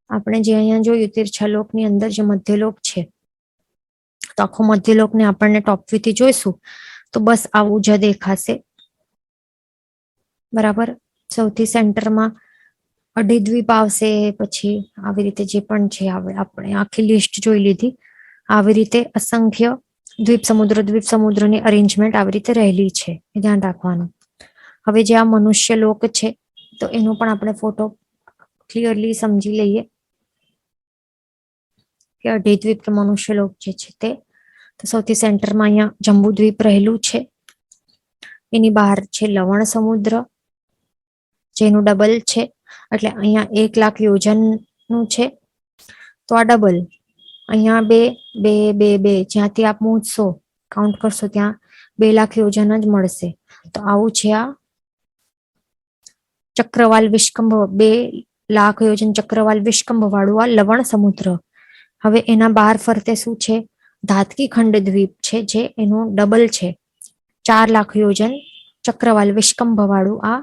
આપણે જે અહીંયા જોયું તીર્છાલોકની અંદર જે મધ્યલોક છે, તો આખો મધ્યલોકને આપણને ટોપ વ્યૂથી જોઈશું તો બસ આવું જ દેખાશે, બરાબર. સૌથી સેન્ટરમાં અઢીદ્વીપ આવશે. પછી આવી રીતે જે પણ છે આપણે આખી લિસ્ટ જોઈ લીધી. આવી રીતે અસંખ્ય દ્વીપ સમુદ્રની અરેન્જમેન્ટ આવી રીતે રહેલી છે, એ ધ્યાન રાખવાનું. હવે જે આ મનુષ્ય લોક છે તો એનો પણ આપણે ફોટો ક્લિયરલી સમજી લઈએ કે અઢીદ્વીપ કે મનુષ્ય લોક જે છે તે. તો સૌથી સેન્ટરમાં અહીંયા જંબુદ્વીપ રહેલું છે. એની બહાર છે લવણ સમુદ્ર જેનું ડબલ છે, એટલે અહીંયા 1,00,000 યોજનનું છે તો આ ડબલ, અહીંયા 2 જ્યાંથી આપ મૂકશો કાઉન્ટ કરશો ત્યાં 2,00,000 યોજન જ મળશે. તો આવું છે આ ચક્રવાલ વિષ્કંભ, 2,00,000 યોજન ચક્રવાલ વિષ્કંભ વાળું આ લવણ સમુદ્ર. હવે એના બહાર ફરતે શું છે? ધાતકી ખંડ દ્વીપ છે, જે એનું ડબલ છે. 4,00,000 યોજન ચક્રવાલ વિષ્કંભ વાળું આ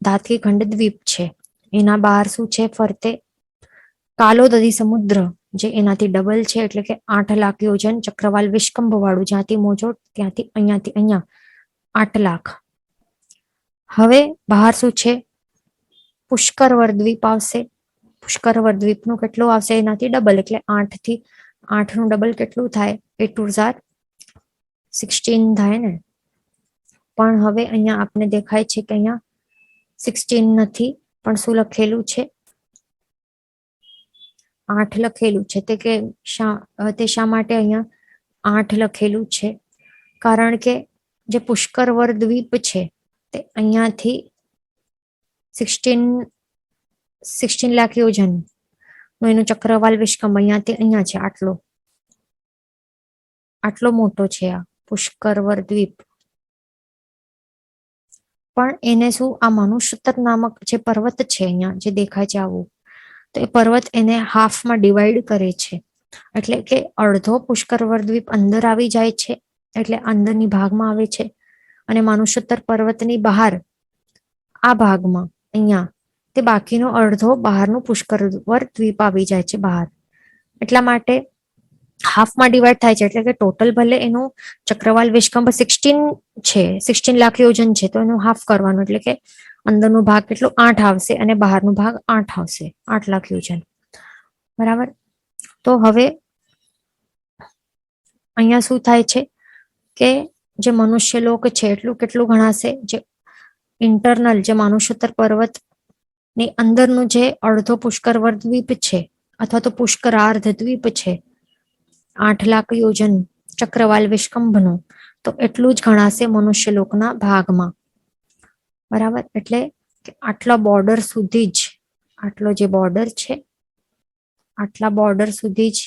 ધાતકી ખંડ દ્વીપ છે. એના બહાર શું છે ફરતે? કાલોદરી સમુદ્ર, જે એનાથી ડબલ છે, એટલે કે 8,00,000 યોજન ચક્રવાલ વિષ્કંભ વાળું, જ્યાંથી મોજો ત્યાંથી અહીંયા 8,00,000. હવે બહાર શું છે? પુષ્કરવર દ્વીપ આવશે. પુષ્કરવર દ્વીપનું કેટલું આવશે? એનાથી ડબલ, એટલે 8 થી 8 નું ડબલ કેટલું થાય? 8 2 16 થાય ને. પણ હવે અહીંયા આપને દેખાય છે કે અહીંયા 16 નથી, પણ શું લખેલું છે? 8 લખેલું છે. તે શા માટે અહીંયા 8 લખેલું છે? કારણ કે જે પુષ્કરવર દ્વીપ છે તે અહીંયાથી 16,00,000 યોજન એનું ચક્રવાલ વિષ્કંભ અહીંયાથી અહીંયા છે. આટલો મોટો છે આ પુષ્કરવર દ્વીપ. પણ એને શું, આ મનુષ્યોત્તર નામક જે પર્વત છે અહીંયા જે દેખાય છે આવું, તો એ પર્વત એને હાફમાં ડિવાઈડ કરે છે. એટલે કે અડધો પુષ્કરવર દ્વીપ અંદર આવી જાય છે, એટલે અંદરની ભાગમાં આવે છે, અને મનુષ્યોત્તર પર્વતની બહાર આ ભાગમાં અહીંયા તે બાકીનો અડધો બહારનું પુષ્કરવર દ્વીપ આવી જાય છે બહાર. એટલા માટે હાફમાં ડિવાઈડ થાય છે. એટલે કે ટોટલ ભલે એનું ચક્રવાલ વિષ્કંભ 16,00,000 યોજન છે, તો એનું હાફ કરવાનું, એટલે કે અંદરનો ભાગ કેટલો? 8 આવશે, અને બહારનો ભાગ 8 આવશે, 8,00,000 યોજન. બરાબર. તો હવે અહીંયા શું થાય છે કે જે મનુષ્ય લોક છે એટલું કેટલું ગણાશે? જે ઇન્ટરનલ, જે મનુષ્યોત્તર પર્વત ની અંદરનું જે અડધો પુષ્કરવર દ્વીપ છે, અથવા તો પુષ્કરાર્ધ દ્વીપ છે, 8,00,000 યોજન ચક્રવાલ વિષ્કંભનું, તો એટલું જ ગણાશે મનુષ્ય લોકના ભાગમાં. બરાબર. એટલે કે આટલા બોર્ડર સુધી જ, આટલો જે બોર્ડર છે આટલા બોર્ડર સુધી જ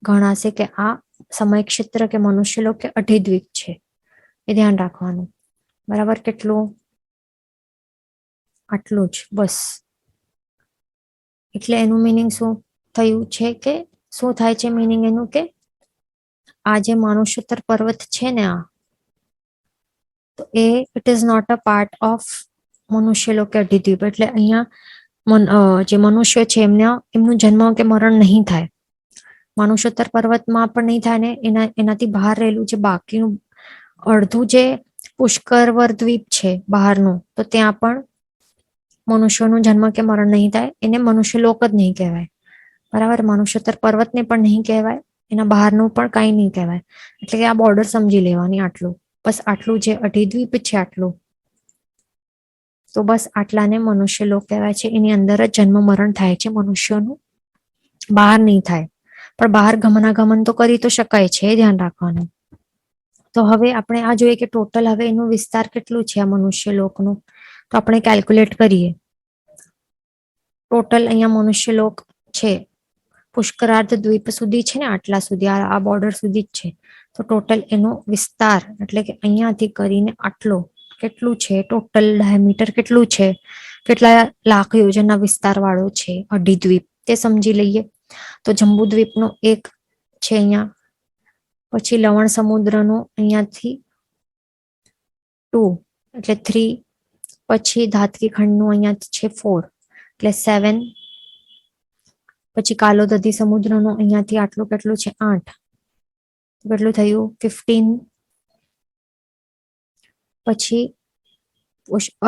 ગણાશે કે આ સમય ક્ષેત્ર કે મનુષ્ય લોક કે અધિદ્વીપ છે. એ ધ્યાન રાખવાનું. બરાબર. કેટલું? આટલું જ બસ. એટલે એનું મિનિંગ શું થયું છે કે શું થાય છે મિનિંગ એનું કે આ જે મનુષ્યોત્તર પર્વત છે ને આ, તો એ it is not a part of મનુષ્ય લોક કે અધિદ્વીપ. એટલે અહીંયા જે મનુષ્ય છે એમનું જન્મ કે મરણ નહીં થાય. મનુષ્યોત્તર પર્વતમાં પણ નહીં થાય, ને એનાથી બહાર રહેલું જે બાકીનું અડધું જે પુષ્કરવર દ્વીપ છે બહારનું, તો ત્યાં પણ મનુષ્યનું જન્મ કે મરણ નહીં થાય. એને મનુષ્ય લોક જ નહીં કહેવાય. બરાબર. મનુષ્યોત્તર પર્વતને પણ નહીં કહેવાય, એના બહારનું પણ કઈ નહીં કહેવાય. એટલે કે આ બોર્ડર સમજી લેવાની. આટલું બસ, આટલું જે અધિદ્વીપ છે આટલું, તો બસ આટલાને મનુષ્ય લોક કહેવાય છે. એની અંદર જ જન્મ મરણ થાય છે મનુષ્યનું, બહાર નહીં થાય. પણ બહાર ગમનાગમન તો કરી તો શકાય છે, એ ધ્યાન રાખવાનું. તો હવે આપણે આ જોઈએ કે ટોટલ હવે એનું વિસ્તાર કેટલું છે આ મનુષ્ય લોકનું, તો આપણે કેલ્ક્યુલેટ કરીએ. ટોટલ અહીંયા મનુષ્ય લોક છે પુષ્કરાર્ધ દ્વીપ સુધી છે ને, આટલા સુધી, આ બોર્ડર સુધી જ છે. તો ટોટલ એનો વિસ્તાર, એટલે કે અહીંયાથી કરીને આટલો કેટલું છે? ટોટલ ડાયામીટર કેટલું છે? કેટલા લાખ યોજનના વિસ્તાર વાળો છે અધિદ્વીપ, તે સમજી લઈએ. તો જંબુદ્વીપનો 1 છે અહીંયા, પછી લવણ સમુદ્રનો અહીંયાથી 2 એટલે 3, પછી ધાતકી ખંડનું અહીંયા છે 4 એટલે 7, પછી કાલોદરી સમુદ્રનું અહીંયાથી આટલું કેટલું છે? 8, કેટલું થયું? 15. પછી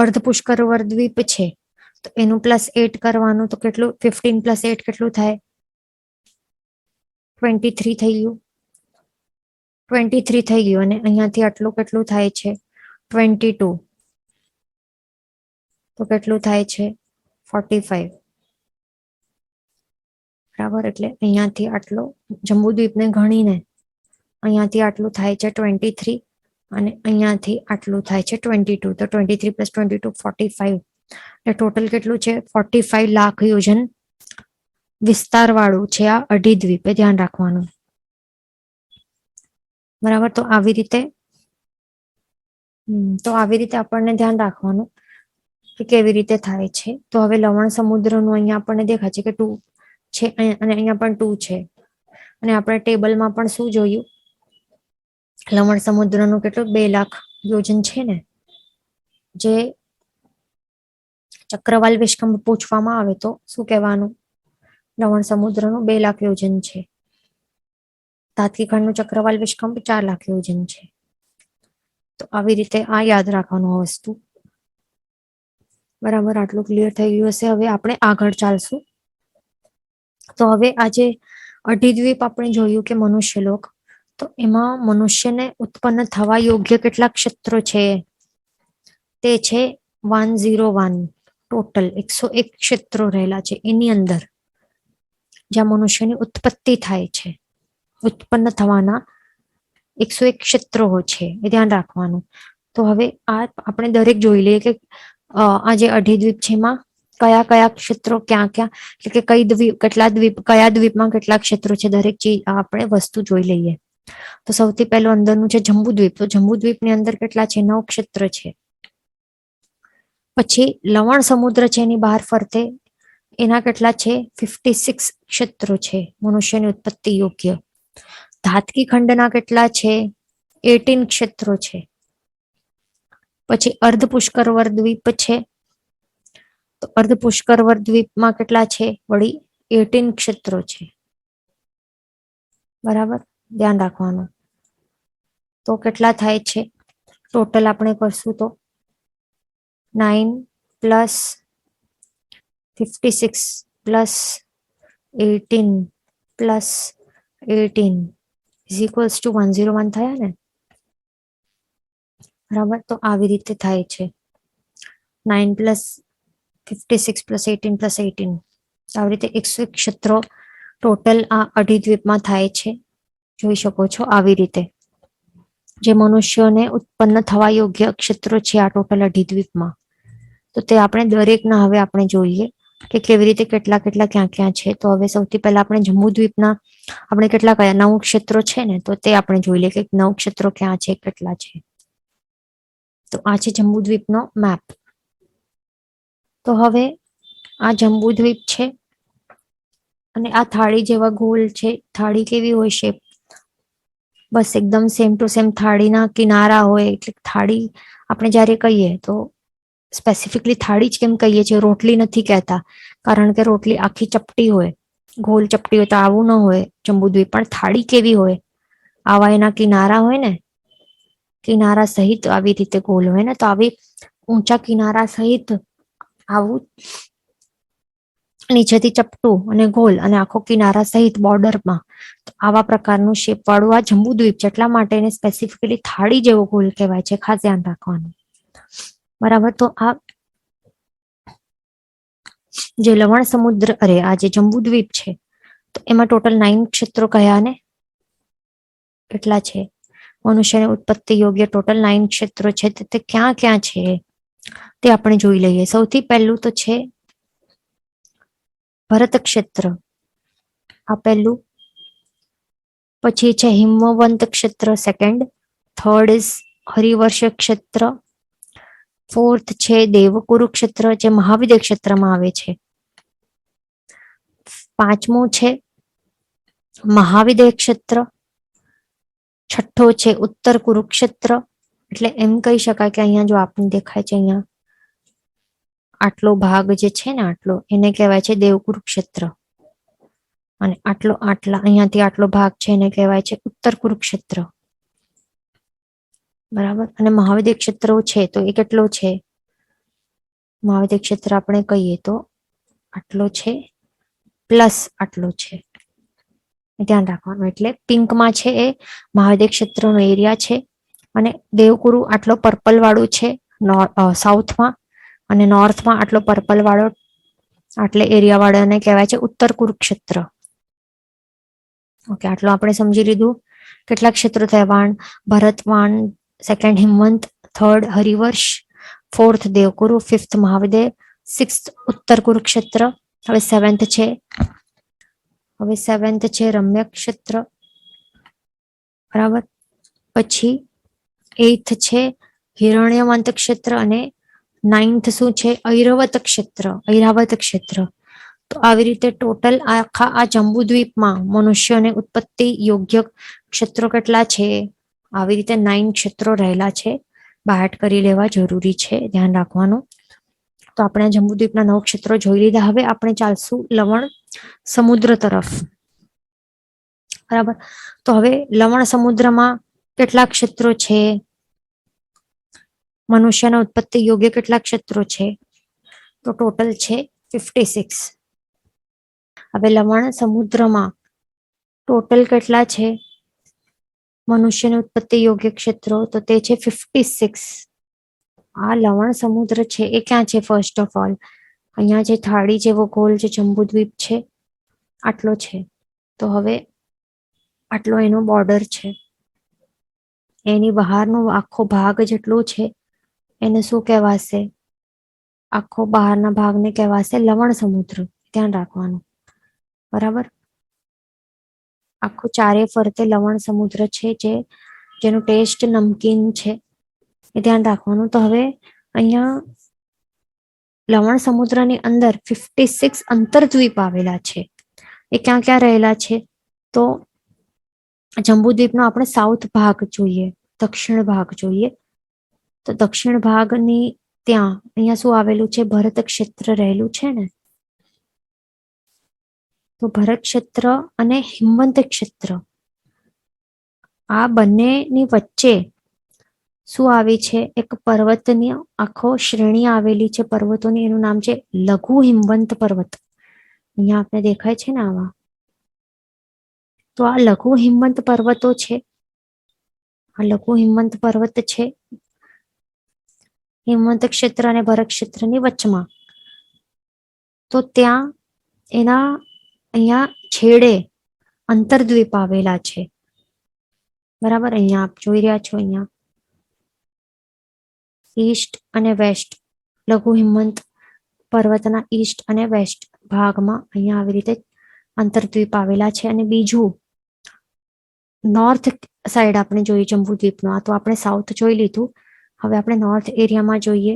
અર્ધ પુષ્કરવર દ્વીપ છે, તો એનું +8 કરવાનું, તો કેટલું? 15 + 8 કેટલું થાય? 23 થઈ ગયું. 23 થઈ ગયું. અને અહીંયાથી આટલું કેટલું થાય છે? 22. તો કેટલું થાય છે? 45. બરાબર. એટલે અહીંયાથી આટલો જંબુદ્વીપને ગણીને અહીંયાથી આટલું થાય છે 23, અને અહીંયાથી આટલું થાય છે 22. તો 23 + 22 45. એટલે ટોટલ કેટલું છે 45 લાખ યોજન વિસ્તાર વાળું છે આ અઢી દ્વીપ, એ ધ્યાન રાખવાનું. બરાબર, તો આવી રીતે આપણને ધ્યાન રાખવાનું કે કેવી રીતે થાય છે. તો હવે લવણ સમુદ્રનું અહીંયા આપણને દેખાય છે કે 2 છે અને અહીંયા પણ 2 છે. અને આપણે ટેબલમાં પણ શું જોયું, લવણ સમુદ્રનું કેટલું 2 લાખ યોજન છે ને, જે ચક્રવાલ વિસ્કંભ પૂછવામાં આવે તો શું કહેવાનું, લવણ સમુદ્રનું 2 લાખ યોજન છે. ધાતકી ખંડનું ચક્રવાલ વિસ્કંભ 4 લાખ યોજન છે. તો આવી રીતે આ યાદ રાખવાનું આ વસ્તુ. બરાબર, આટલું ક્લિયર થઈ ગયું હશે. હવે આપણે આગળ ચાલશું. તો હવે આજે અઢીદ્વીપ આપણે જોયું કે મનુષ્યલોક, તો એમાં મનુષ્યને ઉત્પન્ન થવા યોગ્ય કેટલા ક્ષેત્રો છે, તે છે 101. ટોટલ 101 ક્ષેત્રો રહેલા છે એની અંદર, જ્યાં મનુષ્યની ઉત્પત્તિ થાય છે. ઉત્પન્ન થવાના 101 ક્ષેત્રો છે, એ ધ્યાન રાખવાનું. તો હવે આ આપણે દરેક જોઈ લઈએ કે આ જે અઢીદ્વીપ છે એમાં કયા કયા ક્ષેત્રો ક્યાં ક્યાં, એટલે કે કઈ દ્વીપ, કેટલા દ્વીપ, કયા દ્વીપમાં કેટલા ક્ષેત્રો છે, દરેક ચીજ આપણે વસ્તુ જોઈ લઈએ. તો સૌથી પહેલું અંદરનું છે જંબુદ્વીપ. તો જંબુદ્વીપની અંદર કેટલા છે, 9 ક્ષેત્ર છે. પછી લવણ સમુદ્ર છે એની બહાર ફરતે, એના કેટલા છે 56 ક્ષેત્રો છે મનુષ્યની ઉત્પત્તિ યોગ્ય. ધાતકી ખંડના કેટલા છે 18 ક્ષેત્રો છે. પછી અર્ધ પુષ્કરવર દ્વીપ છે, તો અર્ધ પુષ્કરવર દ્વીપમાં કેટલા છે વળી 18 ક્ષેત્રો છે. બરાબર, ધ્યાન રાખવાનું. તો કેટલા થાય છે ટોટલ આપણે કરશું તો 9 plus 56 plus 18 plus 18 is equals to 101 થયા ને. બરાબર, તો આવી રીતે થાય છે 9 પ્લસ 56 પ્લસ 18 પ્લસ 18. આવી રીતે 101 ક્ષેત્રો ટોટલ આ અઢીદ્વીપમાં થાય છે. જોઈ શકો છો આવી રીતે જે મનુષ્યોને ઉત્પન્ન થવા યોગ્ય ક્ષેત્રો છે આ ટોટલ અઢીદ્વીપમાં. તો તે આપણે દરેકના હવે આપણે જોઈએ કે કેવી રીતે કેટલા કેટલા ક્યાં ક્યાં છે. તો હવે સૌથી પહેલા આપણે જંબુદ્વીપના આપણે કેટલા કયા 9 ક્ષેત્રો છે ને, તો તે આપણે જોઈ લઈએ કે 9 ક્ષેત્રો ક્યાં છે, કેટલા છે. તો આ છે જંબુદ્વીપનો મેપ. તો હવે આ જંબુદ્વીપ છે અને આ થાળી જેવા ગોલ છે. થાળી કેવી હોય શેપ, બસ એકદમ સેમ ટુ સેમ થાળીના કિનારા હોય. એટલે થાળી આપણે જ્યારે કહીએ તો સ્પેસિફિકલી થાળી જ કેમ કહીએ છીએ, રોટલી નથી કહેતા, કારણ કે રોટલી આખી ચપટી હોય, ગોલ ચપટી હોય. તો આવું ન હોય જંબુદ્વીપ. પણ થાળી કેવી હોય, આવા એના કિનારા હોય ને, કિનારા સહિત આવી રીતે ગોલ હોય ને. તો આવી ઊંચા કિનારા સહિત આવું નીચેથી ચપટું અને ગોલ અને આખો કિનારા સહિત બોર્ડરમાં, તો આવા પ્રકારનું શેપ વાળું આ જંબુદ્વીપ છે. એટલા માટે એને સ્પેસિફિકલી થાળી જેવો ગોલ કહેવાય છે. ખાસ ધ્યાન રાખવાનું. બરાબર, તો આ જે લવણ સમુદ્ર આ જે જંબુદ્વીપ છે, તો એમાં ટોટલ 9 ક્ષેત્રો કયા ને કેટલા છે, મનુષ્યની ઉત્પત્તિ યોગ્ય ટોટલ 9 ક્ષેત્રો છે. તે ક્યાં ક્યાં છે તે આપણે જોઈ લઈએ. સૌથી પહેલું તો છે ભરત ક્ષેત્ર, આ પહેલું. પછી છે હિમવંત ક્ષેત્ર સેકન્ડ. થર્ડ ઇઝ હરિવર્ષ ક્ષેત્ર. ફોર્થ છે દેવકુરુ ક્ષેત્ર, જે મહાવિદ્ય ક્ષેત્રમાં આવે છે. પાંચમું છે મહાવિદ્ય ક્ષેત્ર. છઠ્ઠો છે ઉત્તર કુરુક્ષેત્ર. એટલે એમ કહી શકાય કે અહીંયા જો આપણને દેખાય છે, અહીંયા આટલો ભાગ જે છે ને, આટલો, એને કહેવાય છે દેવકુરુ ક્ષેત્ર. અને અહીંયાથી આટલો ભાગ છે એને કહેવાય છે ઉત્તર કુરુક્ષેત્ર. બરાબર, અને મહાવિદ્ય ક્ષેત્રો છે તો એ કેટલો છે, મહાવિદ્ય ક્ષેત્ર આપણે કહીએ તો આટલો છે પ્લસ આટલો છે, ધ્યાન રાખવાનું. એટલે પિંકમાં છે એ મહાવિદ્ય ક્ષેત્રનો એરિયા છે, અને દેવકુરુ આટલો પર્પલ વાળું છે સાઉથમાં, અને નોર્થમાં આટલો પર્પલ વાળો આટલે એરિયા વાળાને કહેવાય છે ઉત્તર કુરુક્ષેત્ર. ઓકે, આટલું આપણે સમજી લીધું. કેટલા ક્ષેત્રો થયા, વાણ, ભરત વાણ, second Himvant, third Harivarsh, fourth Devkuru, fifth Mahavideh, sixth ઉત્તર કુરુક્ષેત્ર. હવે સેવન્થ છે રમ્ય ક્ષેત્ર, બરાબર. પછી 8th છે હિરણ્યવંત ક્ષેત્ર અને 9th શું છે ઐરાવત ક્ષેત્ર. તો આવી રીતે ટોટલ આખા આ જંબુદ્વીપમાં મનુષ્યોને ઉત્પત્તિ યોગ્ય ક્ષેત્રો કેટલા છે? આવી રીતે 9 ક્ષેત્રો રહેલા છે. બાદ કરી લેવા જરૂરી છે, ધ્યાન રાખવાનું. તો આપણે જંબુદ્વીપના 9 ક્ષેત્રો જોઈ લીધા. હવે આપણે ચાલશું લવણ સમુદ્ર તરફ, બરાબર. તો હવે લવણ સમુદ્રમાં કેટલા ક્ષેત્રો છે? મનુષ્યના ઉત્પત્તિ યોગ્ય કેટલા ક્ષેત્રો છે? તો ટોટલ છે 56. હવે લવણ સમુદ્રમાં ટોટલ કેટલા છે મનુષ્યની ઉત્પત્તિ યોગ્ય ક્ષેત્રો? તો તે છે 56. આ લવણ સમુદ્ર છે એ ક્યાં છે? ફર્સ્ટ ઓફ ઓલ અહીંયા જે થાળી જેવો ગોલ જે જંબુદ્વીપ છે આટલો છે. તો હવે આટલો એનો બોર્ડર છે, એની બહારનો આખો ભાગ જેટલો છે એને શું કહેવાશે? આખો બહારના ભાગને કહેવાશે લવણ સમુદ્ર. ધ્યાન રાખવાનું, બરાબર. આખું ચારે ફરતે લવણ સમુદ્ર છે જેનું ટેસ્ટ નમકીન છે, એ ધ્યાન રાખવાનું. તો હવે અહીંયા લવણ સમુદ્રની અંદર 56 અંતરદ્વીપ આવેલા છે. એ ક્યાં ક્યાં રહેલા છે? તો જંબુદ્વીપનો આપણે સાઉથ ભાગ જોઈએ, દક્ષિણ ભાગ જોઈએ. તો દક્ષિણ ભાગની ત્યાં અહીંયા શું આવેલું છે? ભરત ક્ષેત્ર રહેલું છે ને. તો ભરત ક્ષેત્ર અને હિમવંત ક્ષેત્ર, આ બંનેની વચ્ચે શું આવી છે? એક પર્વતની આખો શ્રેણી આવેલી છે પર્વતોની. એનું નામ છે લઘુ હિમવંત પર્વત. અહીંયા આપણે દેખાય છે ને આવા. તો આ લઘુ હિમવંત પર્વતો છે. આ લઘુ હિમવંત પર્વત છે હિમવંત ક્ષેત્ર અને ભરત ક્ષેત્રની વચમાં. તો ત્યાં એના અહીંયા છેડે અંતરદ્વીપ આવેલા છે, બરાબર. અહીંયા આપ જોઈ રહ્યા છો, અહીંયા ઈસ્ટ અને વેસ્ટ લઘુ હિમવંત પર્વતના ઈસ્ટ અને વેસ્ટ ભાગમાં અહીંયા આવી રીતે અંતરદ્વીપ આવેલા છે. અને બીજું નોર્થ સાઈડ આપણે જોઈએ જંબુદ્વીપનો. આ તો આપણે સાઉથ જોઈ લીધું. હવે આપણે નોર્થ એરિયામાં જોઈએ.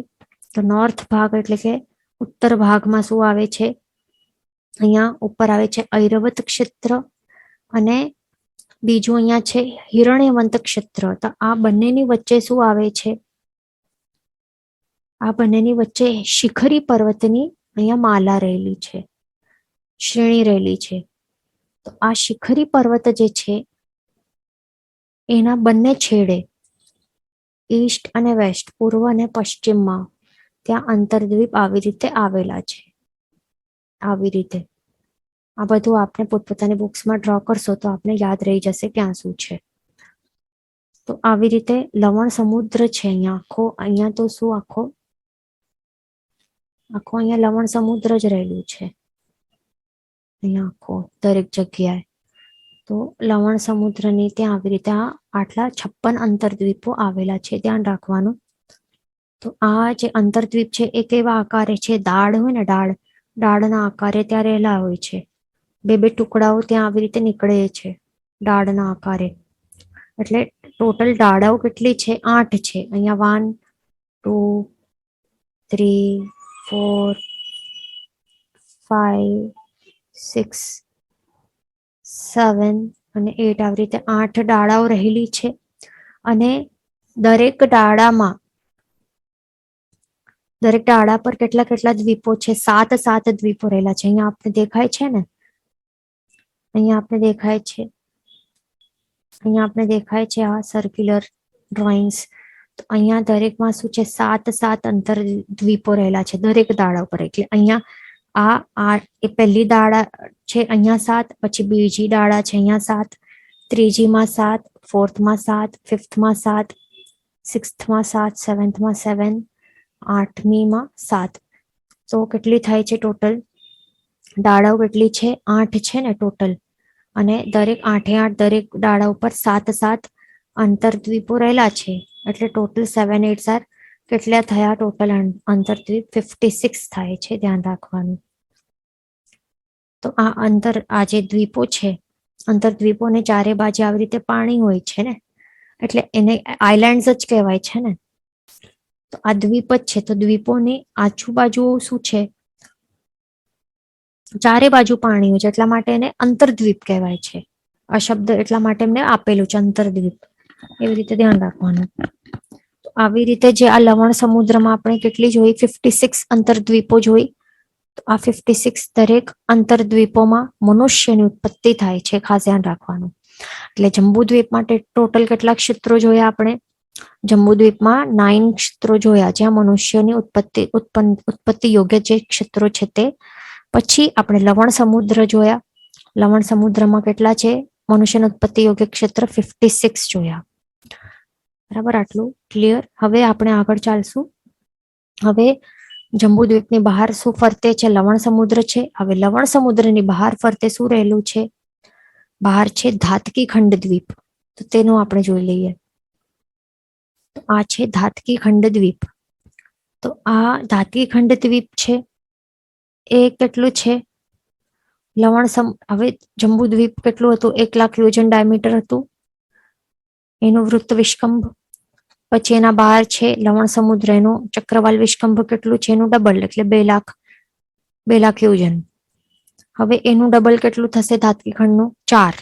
તો નોર્થ ભાગ એટલે કે ઉત્તર ભાગમાં શું આવે છે? અહીંયા ઉપર આવે છે ઐરાવત ક્ષેત્ર અને બીજું અહીંયા છે હિરણ્યવંત ક્ષેત્ર. તો આ બંનેની વચ્ચે શું આવે છે? આ બંનેની વચ્ચે શિખરી પર્વતની અહીંયા માલા રહેલી છે, શ્રેણી રહેલી છે. તો આ શિખરી પર્વત જે છે એના બંને છેડે ઈસ્ટ અને વેસ્ટ, પૂર્વ અને પશ્ચિમમાં ત્યાં અંતરદ્વીપ આવી રીતે આવેલા છે. આવી રીતે આ બધું આપણે પોતપોતાની બુક્સમાં ડ્રો કરશો તો આપણે યાદ રહી જશે ક્યાં શું છે. તો આવી રીતે લવણ સમુદ્ર છે અહીંયા આખો. અહીંયા તો શું આખો અહીંયા લવણ સમુદ્ર જ રહેલું છે અહીંયા આખો દરેક જગ્યાએ. તો લવણ સમુદ્રની ત્યાં આવી રીતે આટલા 56 અંતરદ્વીપો આવેલા છે, ધ્યાન રાખવાનું. તો આ જે અંતરદ્વીપ છે એ કેવા આકારે છે? દાળ હોય ને, દાળના આકારે ત્યાં રહેલા હોય છે. બે ટુકડાઓ ત્યાં આવી રીતે નીકળે છે દાળના આકારે. એટલે ટોટલ દાળાઓ કેટલી છે? 8 છે. અહીંયા 1 2 3 4 5 6 7 અને 8 આવી રીતે 8 દાળાઓ રહેલી છે. અને દરેક ડાળા પર કેટલા કેટલા દ્વીપો છે? 7 દ્વીપો રહેલા છે. અહીંયા આપણે દેખાય છે ને, અહીંયા આપણે દેખાય છે આ સર્ક્યુલર ડ્રોઈંગ્સ. તો અહીંયા દરેકમાં શું છે? 7 અંતર દ્વીપો રહેલા છે દરેક દાડા ઉપર. એટલે અહીંયા આ એ પહેલી દાડા છે અહીંયા 7, પછી બીજી દાડા છે અહીંયા 7, ત્રીજીમાં 7, ફોર્થમાં 7, ફિફ્થમાં 7, સિક્સ્થમાં 7, સેવન્થમાં 7, 8મીમાં 7. તો કેટલી થાય છે ટોટલ દાડાઓ? કેટલી છે? 8 છે ને ટોટલ. અને દરેક 8 દરેક દાડા ઉપર 7 અંતરદ્વીપો રહેલા છે. એટલે ટોટલ 7 8 કેટલા થયા ટોટલ અંતરદ્વીપ? 56 થાય છે, ધ્યાન રાખવાનું. તો આ જે દ્વીપો છે, અંતરદ્વીપોને ચારે બાજુ આવી રીતે પાણી હોય છે ને, એટલે એને આઈલેન્ડ્સ જ કહેવાય છે ને. તો આ દ્વીપ જ છે, તો દ્વીપોની આજુબાજુ શું છે? ચારે બાજુ પાણી હોય છે, એટલા માટે એને અંતરદ્વીપ કહેવાય છે. આ શબ્દ એટલા માટે એમને આપેલું છે, અંતરદ્વીપ. એવી રીતે ધ્યાન રાખવાનું. તો આવી રીતે જે આ લવણ સમુદ્રમાં આપણે કેટલી જોઈ? 56 અંતરદ્વીપો જોઈ. તો આ 56 દરેક અંતરદ્વીપોમાં મનુષ્યની ઉત્પત્તિ થાય છે, ખાસ ધ્યાન રાખવાનું. એટલે જંબુદ્વીપ માટે ટોટલ કેટલા ક્ષેત્રો જોયા આપણે? જંબુદ્વીપમાં 9 ક્ષેત્રો જોયા, જ્યાં મનુષ્યની ઉત્પત્તિ યોગ્ય જે ક્ષેત્રો છે તે. પછી આપણે લવણ સમુદ્ર જોયા. લવણ સમુદ્રમાં કેટલા છે મનુષ્યની ઉત્પત્તિ યોગ્ય ક્ષેત્ર? 56 જોયા. બરાબર, આટલું ક્લિયર. હવે આપણે આગળ ચાલશું. હવે જંબુદ્વીપની બહાર શું ફરતે છે? લવણ સમુદ્ર છે. હવે લવણ સમુદ્રની બહાર ફરતે શું રહેલું છે? બહાર છે ધાતકી ખંડદ્વીપ. તો તેનું આપણે જોઈ લઈએ. તો આ છે ધાતકી ખંડદ્વીપ. તો આ ધાતકી ખંડદ્વીપ છે એ કેટલું છે? હવે જંબુદ્વીપ કેટલું હતું? 1 લાખ યોજન ડાયામીટર હતું એનું વૃત્ત વિસ્કંભ. પછી એના બહાર છે લવણ સમુદ્ર, એનું ચક્રવાલ વિસ્કંભ કેટલું છે? એનું ડબલ, એટલે 2 લાખ યોજન. હવે એનું ડબલ કેટલું થશે ધાતકી ખંડનું? 4.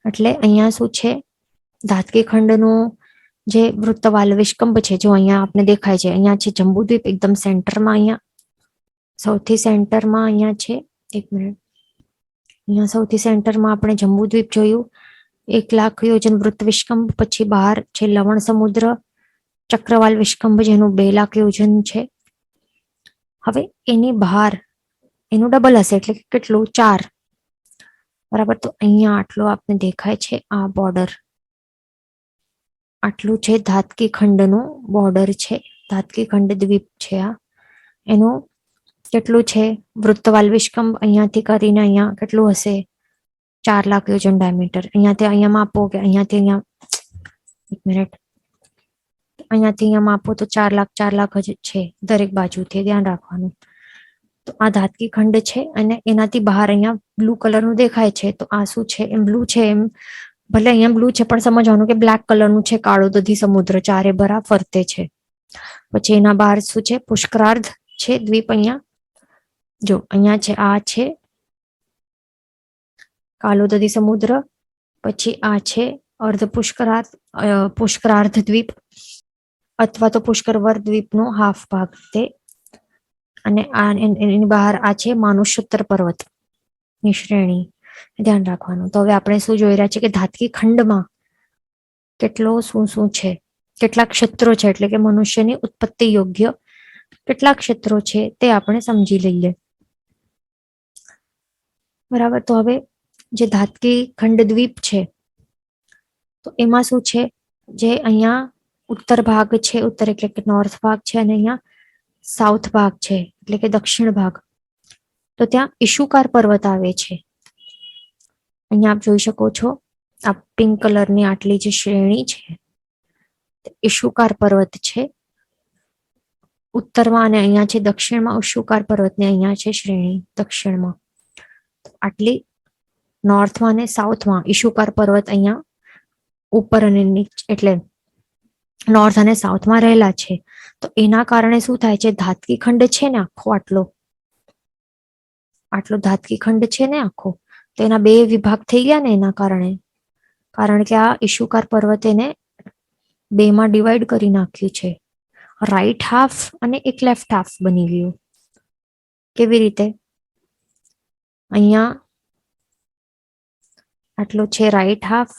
એટલે અહીંયા શું છે? ધાતકી ખંડનું જે વૃત્તવાલ વિસ્કંભ છે, જો અહીંયા આપણે દેખાય છે, અહીંયા છે જંબુદ્વીપ એકદમ સેન્ટરમાં, અહીંયા સૌથી સેન્ટરમાં અહીંયા છે. 1 મિનિટ, અહીંયા સૌથી સેન્ટરમાં આપણે જંબુદ્વીપ જોયું, 1 લાખ યોજન વૃત્ત વિસ્કંભ. પછી બહાર છે લવણ સમુદ્ર, ચક્રવાલ વિસ્કંભ જેનું 2 લાખ યોજન છે. હવે એની બહાર એનું ડબલ હશે, એટલે કેટલું? 4. બરાબર. તો અહીંયા આટલું આપને દેખાય છે, આ બોર્ડર આટલું છે ધાતકી ખંડનું બોર્ડર છે. ધાતકી ખંડ દ્વીપ છે આ. એનું કેટલું છે વૃત્તવાલ વિસ્કંભ? અહીંયાથી કરીને અહીંયા કેટલું હશે? 4 લાખ યોજન ડાયામીટર. અહીંયાથી અહીંયા માપો કે અહીંયાથી અહીંયા, 1 મિનિટ, અહીંયાથી અહીંયા માપો તો 4 લાખ જ છે દરેક બાજુથી, ધ્યાન રાખવાનું. તો આ ધાતકી ખંડ છે અને એનાથી બહાર અહીંયા બ્લુ કલરનું દેખાય છે. તો આ શું છે? એમ બ્લુ છે, એમ ભલે અહીંયા બ્લુ છે પણ સમજવાનું કે બ્લેક કલરનું છે. કાળો દધી સમુદ્ર ચારે બરા ફરતે છે. પછી એના બહાર શું છે? પુષ્કરાર્ધ છે દ્વીપ. અહીંયા જો અહીંયા છે, આ છે કાલો દધી સમુદ્ર. પછી આ છે અર્ધ પુષ્કરાર્ધ દ્વીપ, અથવા તો પુષ્કરવર દ્વીપનો હાફ ભાગ તે. અને એની બહાર આ છે માનુષોત્તર પર્વત ની શ્રેણી, ધ્યાન રાખવાનું. તો હવે આપણે શું જોઈ રહ્યા છે કે ધાતકી ખંડમાં કેટલો શું છે, કેટલા ક્ષેત્રો છે, એટલે કે મનુષ્યની ઉત્પત્તિ યોગ્ય કેટલા ક્ષેત્રો છે તે આપણે સમજી લઈએ. બરાબર. તો હવે જે ધાતકી ખંડદ્વીપ છે, તો એમાં શું છે? જે અહીંયા ઉત્તર ભાગ છે, ઉત્તર એટલે કે નોર્થ ભાગ છે, અને અહીંયા સાઉથ ભાગ છે એટલે કે દક્ષિણ ભાગ. તો ત્યાં ઈશુકાર પર્વત આવે છે. અહીંયા આપ જોઈ શકો છો, આ પિંક કલરની આટલી જે શ્રેણી છે ઈશુકાર પર્વત છે ઉત્તરમાં, અને અહીંયા છે દક્ષિણમાં ઈશુકાર પર્વતની અહીંયા છે શ્રેણી દક્ષિણમાં. આટલી નોર્થમાં અને સાઉથમાં ઈશુકાર પર્વત અહીંયા ઉપર અને નીચે, એટલે નોર્થ અને સાઉથમાં રહેલા છે. તો એના કારણે શું થાય છે? ધાતકી ખંડ છે ને આખો, આટલો ધાતકી ખંડ છે ને આખો, તો એના 2 વિભાગ થઈ ગયા ને એના કારણે. કારણ કે આ ઈશુકાર પર્વત એને 2 માં ડિવાઈડ કરી નાખ્યું છે. રાઈટ હાફ અને એક લેફ્ટ હાફ બની ગયું. કેવી રીતે? અહીંયા આટલો છે રાઈટ હાફ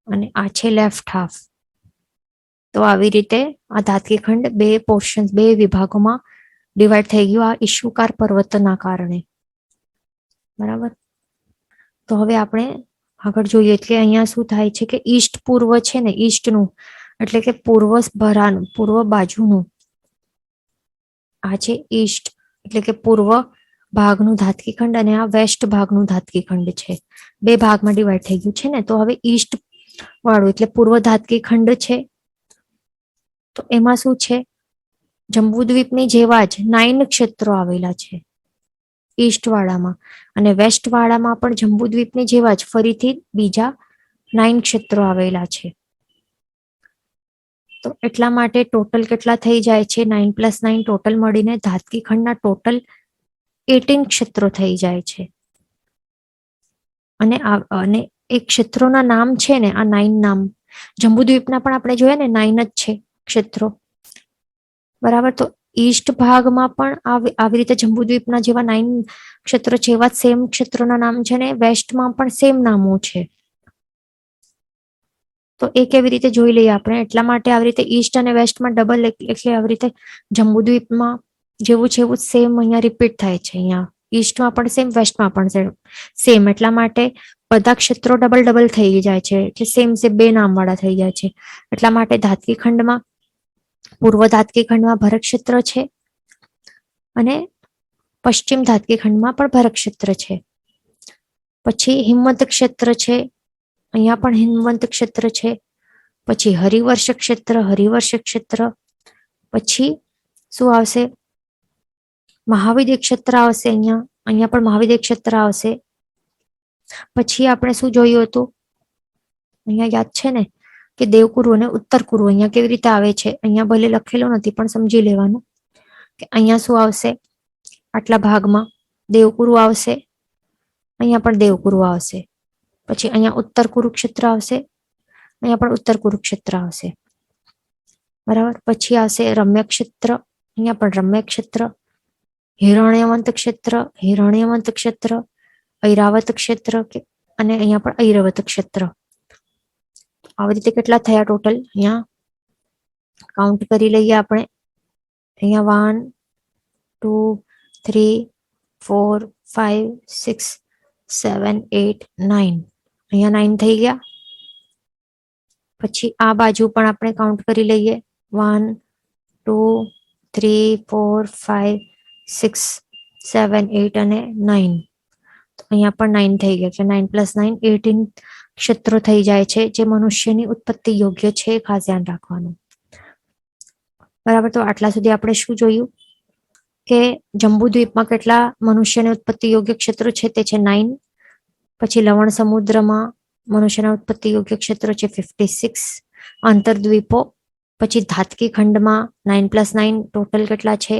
અને આ છે લેફ્ટ હાફ. તો આવી રીતે આ ધાતકી ખંડ 2 પોર્શન, 2 વિભાગોમાં ડિવાઈડ થઈ ગયું આ ઈશુકાર પર્વતના કારણે. બરાબર. તો હવે આપણે આગળ જોઈએ. એટલે અહીંયા શું થાય છે કે ઈસ્ટ પૂર્વ છે ને, ઈસ્ટનું એટલે કે પૂર્વ બાજુનું આ છે ઈસ્ટ, એટલે કે પૂર્વ ભાગનું ધાતકી ખંડ, અને આ વેસ્ટ ભાગનું ધાતકી ખંડ છે. 2 ભાગમાં ડિવાઈડ થઈ ગયું છે ને. તો હવે ઈસ્ટ વાળું એટલે પૂર્વ ધાતકી ખંડ છે, તો એમાં શું છે, જંબુદ્વીપની જેવા જ 9 ક્ષેત્રો આવેલા છે ઈસ્ટ વાળામાં, અને વેસ્ટ વાળામાં પણ જંબુદ્વીપની જેવા જ ફરીથી બીજા 9 ક્ષેત્રો આવેલા છે. તો એટલા માટે ટોટલ કેટલા થઈ જાય છે, 9 + 9 ટોટલ મળીને ધાતકી ખંડના ટોટલ 18 ક્ષેત્રો થઈ જાય છે. અને એ ક્ષેત્રોના નામ છે ને, આ 9 નામ જંબુદ્વીપના પણ આપણે જોયા ને 9 જ છે ક્ષેત્રો, બરાબર. તો ઈસ્ટ ભાગમાં પણ આવી રીતે જંબુદ્વીપના જેવા 9 ક્ષેત્રો છે, એવા સેમ ક્ષેત્રોના નામ છે, ને વેસ્ટમાં પણ સેમ નામો છે. તો એ કેવી રીતે જોઈ લઈએ આપણે, એટલા માટે આવી રીતે ઈસ્ટ અને વેસ્ટમાં ડબલ, એટલે આવી રીતે જંબુદ્વીપમાં જેવું છે એવું સેમ અહીંયા રિપીટ થાય છે. અહીંયા ઈસ્ટમાં પણ સેમ, વેસ્ટમાં પણ સેમ, એટલા માટે બધા ક્ષેત્રો ડબલ ડબલ થઈ જાય છે, એટલે સેમ સેમ 2 નામ વાળા થઈ જાય છે. એટલા માટે ધાતકી ખંડમાં, પૂર્વ ધાતકી ખંડમાં ભરત ક્ષેત્ર છે, અને પશ્ચિમ ધાતકી ખંડમાં પણ ભરત ક્ષેત્ર છે. પછી હિમવંત ક્ષેત્ર છે, અહીંયા પણ હિમવંત ક્ષેત્ર છે. પછી હરિવર્ષ ક્ષેત્ર, હરિવર્ષ ક્ષેત્ર. પછી શું આવશે, મહાવિદ્ય ક્ષેત્ર આવશે. અહીંયા પણ મહાવિદ્ય ક્ષેત્ર આવશે. પછી આપણે શું જોયું હતું, અહીંયા યાદ છે ને કે દેવકુરુ અને ઉત્તર કુરુ અહીંયા કેવી રીતે આવે છે, અહીંયા ભલે લખેલું નથી પણ સમજી લેવાનું કે અહીંયા શું આવશે, આટલા ભાગમાં દેવકુરુ આવશે, અહીંયા પણ દેવકુરુ આવશે. પછી અહીંયા ઉત્તર કુરુક્ષેત્ર આવશે, અહીંયા પણ ઉત્તર કુરુક્ષેત્ર આવશે, બરાબર. પછી આવશે રમ્ય ક્ષેત્ર, અહીંયા પણ રમ્ય ક્ષેત્ર, હિરણ્યવંત ક્ષેત્ર, હિરણ્યવંત ક્ષેત્ર, ઐરાવત ક્ષેત્ર, અને અહીંયા પણ ઐરવત ક્ષેત્ર. આવી રીતે કેટલા થયા ટોટલ, અહીંયા કાઉન્ટ કરી લઈએ આપણે. અહીંયા 1 2 3 4 5 6 7 8 9, અહીંયા 9 થઈ ગયા. પછી આ બાજુ પણ આપણે કાઉન્ટ કરી લઈએ, 1 2 3 4 5 6 7 8 અને 9. તો અહીંયા પણ 9 થઈ ગયા, એટલે 9 + 9 18 ક્ષેત્રો થઈ જાય છે, જે મનુષ્યની ઉત્પત્તિ યોગ્ય છે, ખાસ ધ્યાન રાખવાનું, બરાબર. તો આટલા સુધી આપણે શું જોયું કે જંબુદ્વીપમાં કેટલા મનુષ્યની ઉત્પત્તિ યોગ્ય ક્ષેત્રો છે, તે છે 9. પછી લવણ સમુદ્રમાં મનુષ્યના ઉત્પત્તિ યોગ્ય ક્ષેત્રો છે 56 આંતરદ્વીપો. પછી ધાતકી ખંડમાં 9 + 9 ટોટલ કેટલા છે,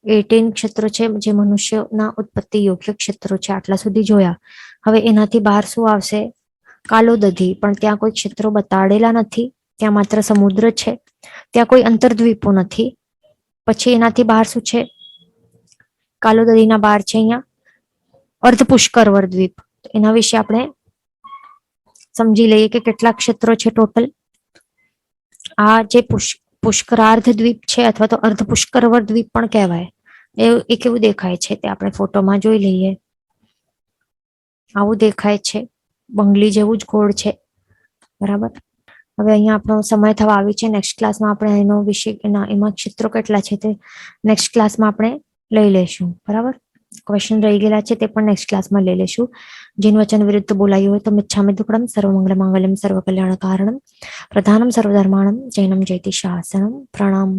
18 ક્ષેત્રો છે, જે મનુષ્યના ઉત્પત્તિ યોગ્ય ક્ષેત્રો છે. આટલા સુધી જોયા. હવે એનાથી બહાર શું આવશે, કાલોદધી, પણ ત્યાં કોઈ ક્ષેત્રો બતાડેલા નથી, ત્યાં માત્ર સમુદ્ર છે, ત્યાં કોઈ અંતરદ્વીપો નથી. પછી એનાથી બહાર શું છે, કાલોદધીના બહાર છે અહીંયા અર્ધપુષ્કરવર દ્વીપ. એના વિશે આપણે સમજી લઈએ કે કેટલા ક્ષેત્રો છે ટોટલ. આ જે પુષ્કરાર્ધ દ્વીપ છે, અથવા તો અર્ધપુષ્કરવર દ્વીપ પણ કહેવાય, એ કેવું દેખાય છે તે આપણે ફોટોમાં જોઈ લઈએ. આવું દેખાય છે, બંગલી જેવું જ ગોળ છે, બરાબર. હવે અહીંયા આપણો સમય થવા આવી છે. નેક્સ્ટ ક્લાસમાં આપણે એનો વિશે, એમાં ક્ષેત્રો કેટલા છે તે નેક્સ્ટ ક્લાસમાં આપણે લઈ લેશું, બરાબર. ક્વેશ્ચન રહી ગયેલા છે તે પણ નેક્સ્ટ ક્લાસમાં લઈ લેશું. જેનું વચન વિરુદ્ધ બોલાયું હોય તો મિચ્છામિ દુક્કડમ, સર્વમંગલ માંગલ્યમ, સર્વકલ્યાણ કારણમ, પ્રધાનમ સર્વધર્માણમ, જૈનમ જયતિ શાસનમ. પ્રણામ.